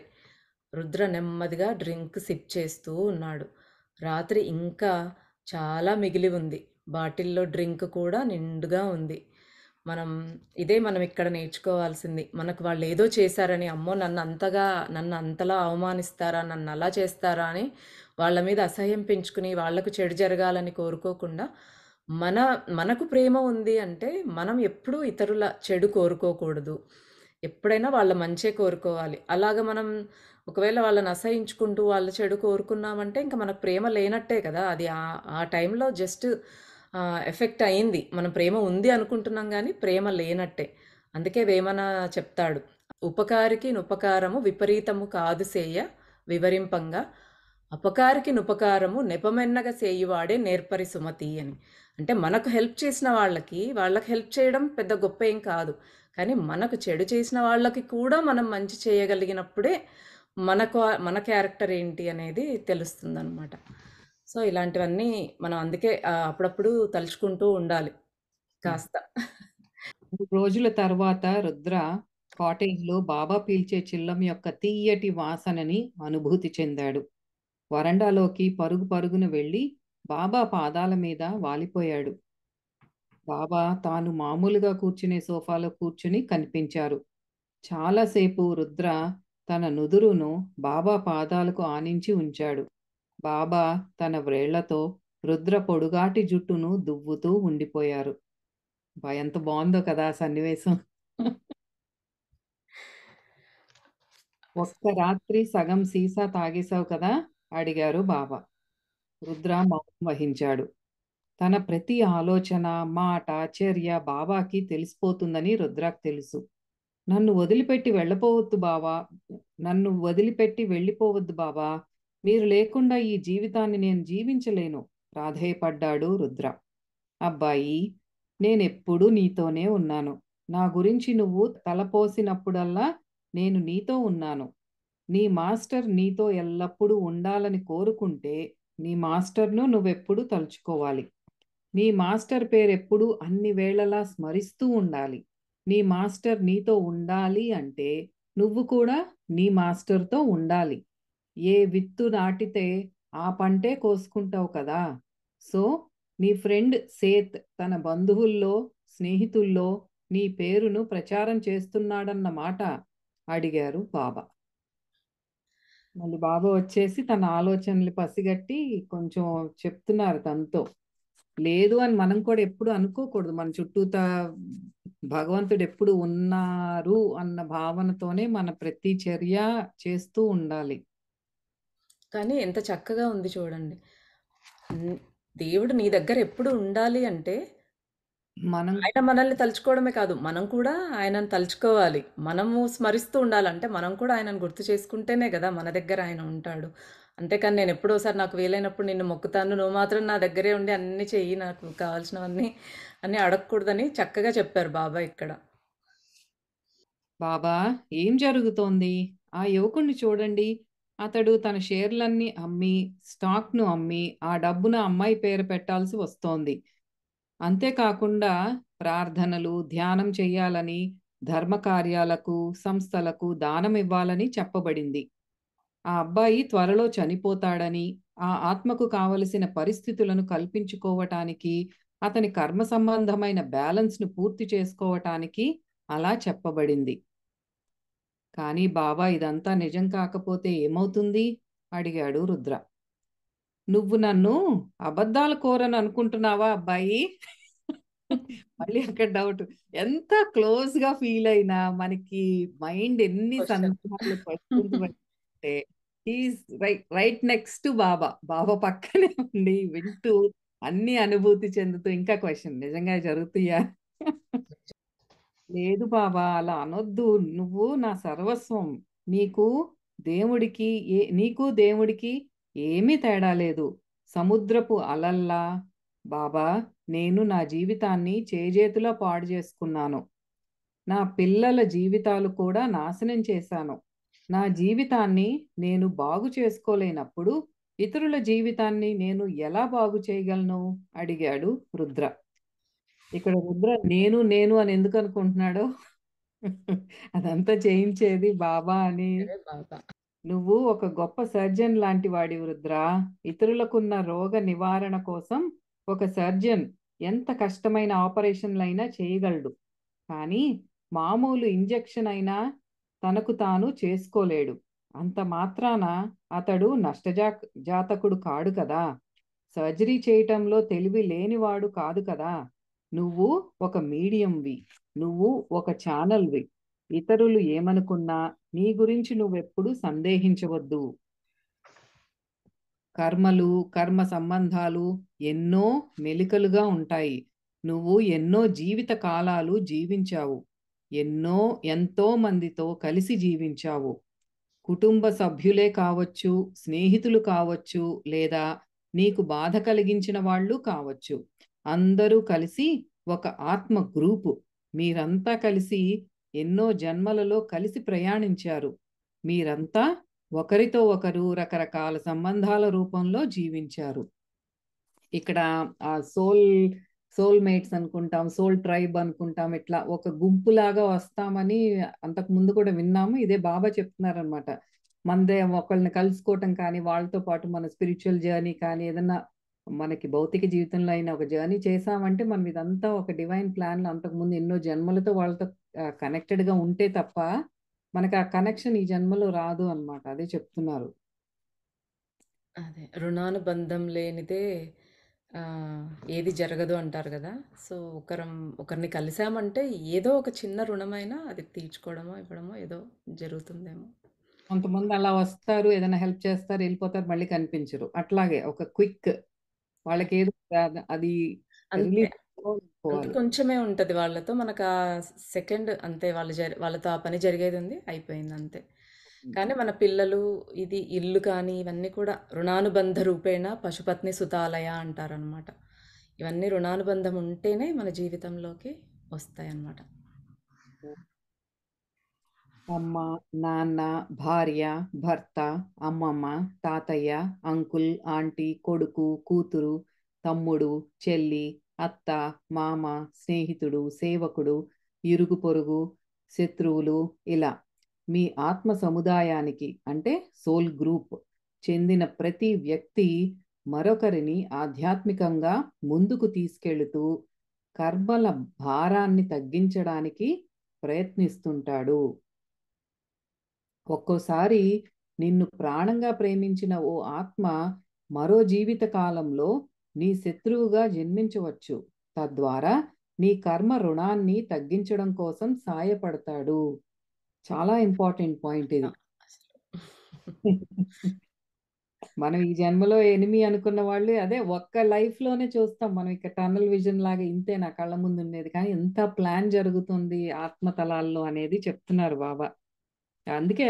రుద్ర నెమ్మదిగా డ్రింక్ సిప్ చేస్తూ ఉన్నాడు. రాత్రి ఇంకా చాలా మిగిలి ఉంది. బాటిల్లో డ్రింక్ కూడా నిండుగా ఉంది. మనం మనం ఇక్కడ నేర్చుకోవాల్సింది. మనకు వాళ్ళేదో చేశారని, అమ్మో! నన్ను అంతలా అవమానిస్తారా? నన్నలా చేస్తారా? అని వాళ్ళ మీద అసహ్యం పెంచుకుని, వాళ్ళకు చెడు జరగాలని కోరుకోకుండా, మన మనకు ప్రేమ ఉంది అంటే, మనం ఎప్పుడూ ఇతరుల చెడు కోరుకోకూడదు. ఎప్పుడైనా వాళ్ళ మంచే కోరుకోవాలి. అలాగ మనం ఒకవేళ వాళ్ళని అసహించుకుంటూ, వాళ్ళ చెడు కోరుకున్నామంటే, ఇంక మనకు ప్రేమ లేనట్టే కదా! అది ఆ టైంలో జస్ట్ ఎఫెక్ట్ అయింది. మనం ప్రేమ ఉంది అనుకుంటున్నాం గానీ, ప్రేమ లేనట్టే. అందుకే వేమన చెప్తాడు. "ఉపకారికి నుపకారము విపరీతము కాదు సేయ వివరింపంగా, అపకారికి నుపకారము నెపమెన్నగ సేయువాడే నేర్పరి సుమతి" అని. అంటే మనకు హెల్ప్ చేసిన వాళ్ళకి హెల్ప్ చేయడం పెద్ద గొప్ప ఏం కాదు. కానీ మనకు చెడు చేసిన వాళ్ళకి కూడా మనం మంచి చేయగలిగినప్పుడే మన క్యారెక్టర్ ఏంటి అనేది తెలుస్తుందనమాట. సో, ఇలాంటివన్నీ మనం అందుకే అప్పుడప్పుడు తలుచుకుంటూ ఉండాలి కాస్త. 3 రోజుల తర్వాత రుద్ర కాటేజ్‌లో బాబా పీల్చే చిల్లం యొక్క తియ్యటి వాసనని అనుభూతి చెందాడు. వరండాలోకి పరుగు పరుగున వెళ్ళి బాబా పాదాల మీద వాలిపోయాడు. బాబా తాను మామూలుగా కూర్చునే సోఫాలో కూర్చుని కనిపించారు. చాలాసేపు రుద్ర తన నుదురును బాబా పాదాలకు ఆనించి ఉంచాడు. బాబా తన వ్రేళ్లతో రుద్ర పొడుగాటి జుట్టును దువ్వుతూ ఉండిపోయారు. ఎంత బావుందో కదా ఆ సన్నివేశం. "ఒక్క రాత్రి సగం సీసా తాగేశావు కదా?" అడిగారు బాబా. రుద్ర మౌనం వహించాడు. తన ప్రతి ఆలోచన, మాట, చర్య బాబాకి తెలిసిపోతుందని రుద్రకి తెలుసు. "నన్ను వదిలిపెట్టి వెళ్ళిపోవద్దు బావా! నన్ను వదిలిపెట్టి వెళ్ళిపోవద్దు బాబా! మీరు లేకుండా ఈ జీవితాన్ని నేను జీవించలేను" ప్రాధేయపడ్డాడు రుద్ర. "అబ్బాయీ! నేనెప్పుడూ నీతోనే ఉన్నాను. నా గురించి నువ్వు తలపోసినప్పుడల్లా నేను నీతో ఉన్నాను. నీ మాస్టర్ నీతో ఎల్లప్పుడూ ఉండాలని కోరుకుంటే, నీ మాస్టర్‌ను నువ్వెప్పుడూ తలుచుకోవాలి. నీ మాస్టర్ పేరెప్పుడూ అన్ని వేళలా స్మరిస్తూ ఉండాలి. నీ మాస్టర్ నీతో ఉండాలి అంటే, నువ్వు కూడా నీ మాస్టర్‌తో ఉండాలి. ఏ విత్తు నాటితే ఆ పంటే కోసుకుంటావు కదా! సో, నీ ఫ్రెండ్ సేత్ తన బంధువుల్లో, స్నేహితుల్లో నీ పేరును ప్రచారం చేస్తున్నాడన్న మాట" అడిగారు బాబా. మళ్ళీ బాబా వచ్చేసి తన ఆలోచనలు పసిగట్టి కొంచెం చెప్తున్నారు తనతో. లేదు అని మనం కూడా ఎప్పుడు అనుకోకూడదు. మన చుట్టూతా భగవంతుడెప్పుడు ఉన్నారు అన్న భావనతోనే మన ప్రతి చర్య చేస్తూ ఉండాలి. కానీ ఎంత చక్కగా ఉంది చూడండి. దేవుడు నీ దగ్గర ఎప్పుడు ఉండాలి అంటే మనం ఆయన మనల్ని తలుచుకోవడమే కాదు, మనం కూడా ఆయనను తలుచుకోవాలి. మనము స్మరిస్తూ ఉండాలంటే, మనం కూడా ఆయనను గుర్తు చేసుకుంటేనే గదా! మన దగ్గర ఆయన ఉంటాడు. అంతేకాని నేనెప్పుడోసారి నాకు వీలైనప్పుడు నిన్ను మొక్కుతాను, నువ్వు మాత్రం నా దగ్గరే ఉండి అన్నీ చెయ్యి, నాకు కావాల్సినవన్నీ అన్నీ అడగకూడదని చక్కగా చెప్పారు బాబా ఇక్కడ. బాబా ఏం జరుగుతోంది? ఆ యువకుడిని చూడండి. అతడు తన షేర్లన్నీ అమ్మి, స్టాక్‌ను అమ్మి, ఆ డబ్బున అమ్మాయి పేరు పెట్టాల్సి వస్తోంది. అంతేకాకుండా ప్రార్థనలు, ధ్యానం చెయ్యాలని, ధర్మ కార్యాలకు, సంస్థలకు దానం ఇవ్వాలని చెప్పబడింది. ఆ అబ్బాయి త్వరలో చనిపోతాడని, ఆ ఆత్మకు కావలసిన పరిస్థితులను కల్పించుకోవటానికి, అతని కర్మ సంబంధమైన బ్యాలెన్స్‌ను పూర్తి చేసుకోవటానికి అలా చెప్పబడింది. కానీ బాబా ఇదంతా నిజం కాకపోతే ఏమవుతుంది? అడిగాడు రుద్ర. నువ్వు నన్ను అబద్ధాల కోరని అనుకుంటున్నావా అబ్బాయి? మళ్ళీ అక్కడ డౌట్. ఎంత క్లోజ్‌గా ఫీల్ అయినా మనకి మైండ్ ఎన్ని క్వెషన్. సందర్భాల్లో క్వెషన్స్ పెడితే he is right next to Baba. Baba పక్కనే ఉండి వింటూ అన్ని అనుభూతి చెందుతూ ఇంకా క్వెషన్ నిజంగా జరుగుతాయా? లేదు బాబా అలా అనొద్దు. నువ్వు నా సర్వస్వం. నీకు దేవుడికి నీకు దేవుడికి ఏమీ తేడా లేదు. సముద్రపు అలల్లా బాబా నేను నా జీవితాన్ని చేజేతులా పాడు చేసుకున్నాను. నా పిల్లల జీవితాలు కూడా నాశనం చేశాను. నా జీవితాన్ని నేను బాగు చేసుకోలేనప్పుడు ఇతరుల జీవితాన్ని నేను ఎలా బాగు చేయగలను? అడిగాడు రుద్ర. ఇక్కడ రుద్ర నేను, నేను అని ఎందుకు అనుకుంటున్నాడో అదంతా చేయించేది బాబా అని. అదే బాబా. నువ్వు ఒక గొప్ప సర్జన్ లాంటి వాడివి రుద్రా. ఇతరులకున్న రోగ నివారణ కోసం ఒక సర్జన్ ఎంత కష్టమైన ఆపరేషన్‌లైనా చేయగలడు. కానీ మామూలు ఇంజెక్షన్ అయినా తనకు తాను చేసుకోలేడు. అంత మాత్రాన అతడు జాతకుడు కాడు కదా! సర్జరీ చేయటంలో తెలివి లేనివాడు కాదు కదా! నువ్వు ఒక మీడియంవి. నువ్వు ఒక ఛానల్‌వి. ఇతరులు ఏమనుకున్నా నీ గురించి నువ్వెప్పుడూ సందేహించవద్దు. కర్మలు, కర్మ సంబంధాలు ఎన్నో మెలికలుగా ఉంటాయి. నువ్వు ఎన్నో జీవిత కాలాలు జీవించావు. ఎంతో మందితో కలిసి జీవించావు. కుటుంబ సభ్యులే కావచ్చు, స్నేహితులు కావచ్చు, లేదా నీకు బాధ కలిగించిన వాళ్ళు కావచ్చు. అందరూ కలిసి ఒక ఆత్మ గ్రూపు. మీరంతా కలిసి ఎన్నో జన్మలలో కలిసి ప్రయాణించారు. మీరంతా ఒకరితో ఒకరు రకరకాల సంబంధాల రూపంలో జీవించారు. ఇక్కడ సోల్ మేట్స్ అనుకుంటాం, సోల్ ట్రైబ్ అనుకుంటాం. ఇట్లా ఒక గుంపులాగా వస్తామని అంతకు ముందు కూడా విన్నాము. ఇదే బాబా చెప్తున్నారనమాట. మనదే ఒకళ్ళని కలుసుకోవటం కానీ, వాళ్ళతో పాటు మన స్పిరిచువల్ జర్నీ కానీ, ఏదన్నా మనకి భౌతిక జీవితంలో అయినా ఒక జర్నీ చేశామంటే మనం ఇదంతా ఒక డివైన్ ప్లాన్‌లో అంతకుముందు ఎన్నో జన్మలతో వాళ్ళతో కనెక్టెడ్‌గా ఉంటే తప్ప, మనకు ఆ కనెక్షన్ ఈ జన్మలో రాదు అన్నమాట. అదే చెప్తున్నారు. అదే. రుణానుబంధం లేనిదే ఏది జరగదు అంటారు గదా! సో, ఒకరిని కలిసామంటే ఏదో ఒక చిన్న రుణమైనా అది తీర్చుకోవడమో, ఇవ్వడమో ఏదో జరుగుతుందేమో. కొంతమంది అలా వస్తారు, ఏదైనా హెల్ప్ చేస్తారు, ఎళ్ళిపోతారు, మళ్ళీ కనిపించరు. అట్లాగే ఒక క్విక్ వాళ్ళకేదో అది అంతే. రిలీఫ్ అంత పోవాలి. కొంచెమే ఉంటది వాళ్ళతో. మనకా సెకండ్ అంతే వాళ్ళతో ఆ పని జరిగేదుంది. అయిపోయిందంతే. కానీ మన పిల్లలు, ఇది ఇల్లు కానీ, ఇవన్నీ కూడా రుణానుబంధ రూపేణ పశుపత్ని సుతాలయ అంటారనమాట. ఇవన్నీ రుణానుబంధం ఉంటేనే మన జీవితంలోకి వస్తాయన్నమాట. అమ్మ, నాన్న, భార్య, భర్త, అమ్మమ్మ, తాతయ్య, అంకుల్, ఆంటీ, కొడుకు, కూతురు, తమ్ముడు, చెల్లి, అత్త, మామ, స్నేహితుడు, సేవకుడు, ఇరుగు పొరుగు, శత్రువులు ఇలా మీ ఆత్మ సముదాయానికి అంటే సోల్ గ్రూప్ చెందిన ప్రతి వ్యక్తి మరొకరిని ఆధ్యాత్మికంగా ముందుకు తీసుకెళుతూ కర్మల భారాన్ని తగ్గించడానికి ప్రయత్నిస్తుంటాడు. ఒక్కోసారి నిన్ను ప్రాణంగా ప్రేమించిన ఓ ఆత్మ మరో జీవిత కాలంలో నీ శత్రువుగా జన్మించవచ్చు. తద్వారా నీ కర్మ రుణాన్ని తగ్గించడం కోసం సాయపడతాడు. చాలా ఇంపార్టెంట్ పాయింట్ ఆ! ఇది. అసలు. మనం ఈ జన్మలో ఎనిమి అనుకున్న వాళ్ళు అదే ఒక్క లైఫ్ లోనే చూస్తాం మనం. ఇక్కడ టన్నల్ విజన్ లాగా ఇంతే నా కళ్ళ ముందు ఉండేది, కానీ ఎంత ప్లాన్ జరుగుతుంది ఆత్మతలాల్లో అనేది చెప్తున్నారు బాబా. అందుకే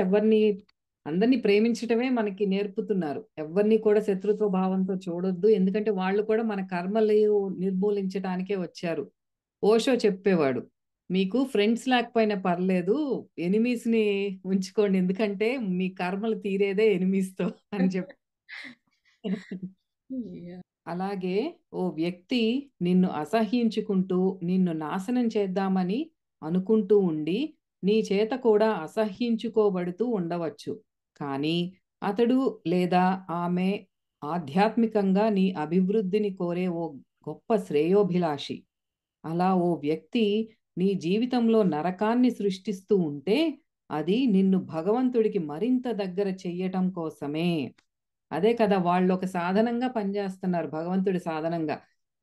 అందరినీ ప్రేమించటమే మనకి నేర్పుతున్నారు. ఎవరిని కూడా శత్రుత్వ భావంతో చూడొద్దు, ఎందుకంటే వాళ్ళు కూడా మన కర్మలు నిర్మూలించడానికే వచ్చారు. ఓషో చెప్పేవాడు, మీకు ఫ్రెండ్స్ లేకపోయినా పర్లేదు, ఎనిమీస్ ని ఉంచుకోండి, ఎందుకంటే మీ కర్మలు తీరేదే ఎనిమీస్ తో అని చెప్పి. యాహ్! అలాగే ఓ వ్యక్తి నిన్ను అసహ్యించుకుంటూ నిన్ను నాశనం చేద్దామని అనుకుంటూ ఉండి నీ చేత కూడా అసహ్యించుకోబడుతూ ఉండవచ్చు. కానీ అతడు లేదా ఆమె ఆధ్యాత్మికంగా నీ అభివృద్ధిని కోరే ఓ గొప్ప శ్రేయోభిలాషి. అలా ఓ వ్యక్తి నీ జీవితంలో నరకాన్ని సృష్టిస్తూ ఉంటే అది నిన్ను భగవంతుడికి మరింత దగ్గర చెయ్యటం కోసమే. అదే కదా, వాళ్ళు ఒక సాధనంగా పనిచేస్తున్నారు, భగవంతుడి సాధనంగా.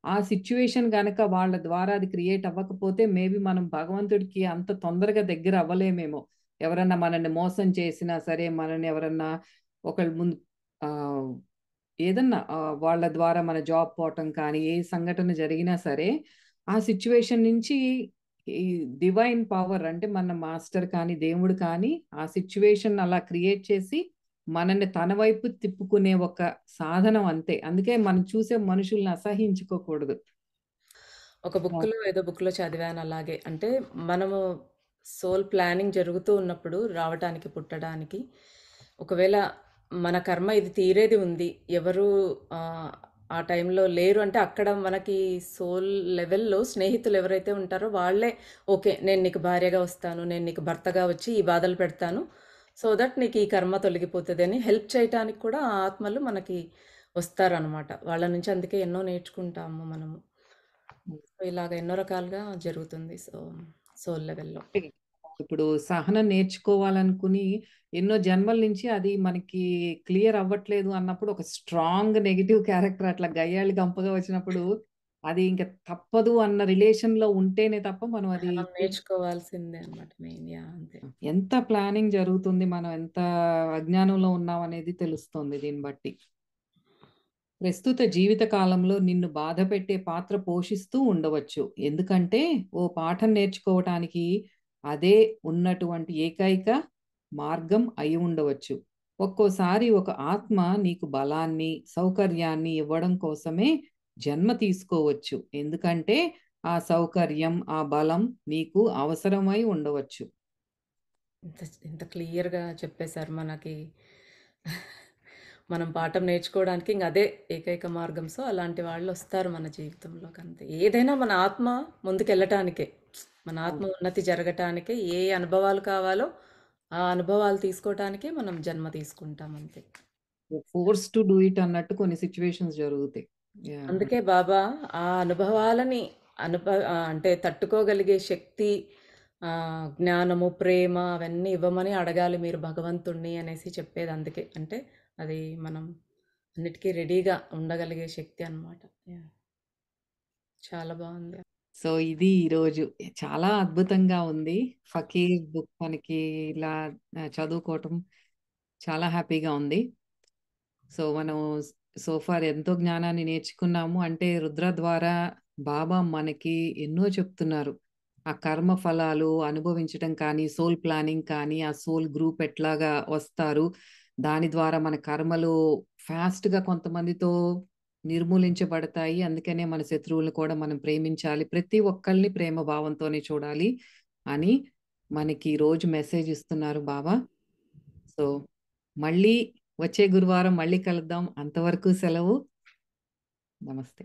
ఆ సిచ్యువేషన్ గనక వాళ్ళ ద్వారా అది క్రియేట్ అవ్వకపోతే మేబీ మనం భగవంతుడికి అంత తొందరగా దగ్గర అవ్వలేమేమో. ఎవరన్నా మనల్ని మోసం చేసినా సరే, మనల్ని ఎవరన్నా ఒకళ్ళ ముందు ఆ, ఏదన్నా వాళ్ళ ద్వారా మన జాబ్ పోవటం కానీ, ఏ సంఘటన జరిగినా సరే, ఆ సిచ్యువేషన్ నుంచి ఈ డివైన్ పవర్ అంటే మన మాస్టర్ కానీ దేవుడు కానీ ఆ సిచ్యువేషన్ అలా క్రియేట్ చేసి మనల్ని తన వైపు తిప్పుకునే ఒక సాధనం అంతే. అందుకే మనం చూసే మనుషుల్ని అసహించుకోకూడదు. ఒక ఏదో బుక్‌లో చదివాను అలాగే. అంటే మనము సోల్ ప్లానింగ్ జరుగుతూ ఉన్నప్పుడు రావటానికి, పుట్టడానికి ఒకవేళ మన కర్మ ఇది తీరేది ఉంది. ఎవరు ఆ టైంలో లేరు అంటే అక్కడ మనకి సోల్ లెవెల్‌లో స్నేహితులు ఎవరైతే ఉంటారో వాళ్ళే ఓకే. నేను నీకు భార్యగా వస్తాను. నేను నీకు భర్తగా వచ్చి ఈ బాధలు పెడతాను. సో దట్ నీకు ఈ కర్మ తొలగిపోతదని హెల్ప్ చేయటానికి కూడా ఆ ఆత్మలు మనకి వస్తారనమాట. వాళ్ళ నుంచి అందుకే ఎన్నో నేర్చుకుంటాము మనము. ఇలాగ ఎన్నో రకాలుగా జరుగుతుంది. సోల్ లెవెల్‌లో. ఇప్పుడు సహనం నేర్చుకోవాలనుకుని ఎన్నో జన్మల నుంచి అది మనకి క్లియర్ అవ్వట్లేదు అన్నప్పుడు ఒక స్ట్రాంగ్ నెగెటివ్ క్యారెక్టర్ అట్లా గయ్యాళి గంపగా వచ్చినప్పుడు అది ఇంకా తప్పదు అన్న రిలేషన్ లో ఉంటేనే తప్ప మనం అది మనం నేర్చుకోవాల్సిందే అన్నమాట మెయిన్. యాహ్! అంతే. ఎంత ప్లానింగ్ జరుగుతుంది, మనం ఎంత అజ్ఞానంలో ఉన్నాం అనేది తెలుస్తుంది దీన్ని బట్టి. ప్రస్తుత జీవిత కాలంలో నిన్ను బాధపెట్టే పాత్ర పోషిస్తూ ఉండవచ్చు. ఎందుకంటే ఓ పాఠం నేర్చుకోవటానికి అదే ఉన్నటువంటి ఏకైక మార్గం అయి ఉండవచ్చు. ఒక్కోసారి ఒక ఆత్మ నీకు బలాన్ని, సౌకర్యాన్ని ఇవ్వడం కోసమే జన్మ తీసుకోవచ్చు. ఎందుకంటే ఆ సౌకర్యం, ఆ బలం నీకు అవసరమై ఉండవచ్చు. ఇంత ఇంత క్లియర్‌గా చెప్పేశారు మనకి. మనం పాఠం నేర్చుకోవడానికి ఇంక అదే ఏకైక మార్గం. సో, అలాంటి వాళ్ళొస్తారు మన జీవితంలోకి అంతే. ఏదైనా మన ఆత్మ ముందుకెళ్ళటానికే. మన ఆత్మ ఉన్నతి జరగటానికే ఏ అనుభవాలు కావాలో, ఆ అనుభవాలు తీసుకోవటానికే మనం జన్మ తీసుకుంటాం అంతే. ఫోర్స్ టు డూ ఇట్ అన్నట్టు కొన్ని సిచ్యువేషన్స్ జరుగుతాయి. యాహ్! అందుకే బాబా ఆ అనుభవాలని అంటే తట్టుకోగలిగే శక్తి, జ్ఞానము, ప్రేమ అవన్నీ ఇవ్వమని అడగాలి మీరు భగవంతుడిని అనేసి చెప్పేది అందుకే. అంటే అది మనం అన్నిటికీ రెడీగా ఉండగలిగే శక్తి అన్నమాట. యాహ్! చాలా బావుంది. సో ఇది ఈరోజు చాలా అద్భుతంగా ఉంది. ఫకీర్ బుక్ మనకి ఇలా చదువుకోవటం చాలా హ్యాపీగా ఉంది. సో మనం సో ఫార్ ఎంతో జ్ఞానాన్ని నేర్చుకున్నాము. అంటే రుద్ర ద్వారా బాబా మనకి ఎన్నో చెప్తున్నారు. ఆ కర్మ ఫలాలు అనుభవించటం కానీ, సోల్ ప్లానింగ్ కానీ, ఆ సోల్ గ్రూప్ ఎట్లాగా వస్తారు, దాని ద్వారా మన కర్మలు ఫాస్ట్‌గా కొంతమందితో నిర్మూలించబడతాయి. అందుకనే మన శత్రువులను కూడా మనం ప్రేమించాలి. ప్రతి ఒక్కళ్ళని ప్రేమ భావంతోనే చూడాలి అని మనకి రోజు మెసేజ్ ఇస్తున్నారు బాబా. సో మళ్ళీ వచ్చే గురువారం మళ్ళీ కలుద్దాం. అంతవరకు సెలవు. నమస్తే.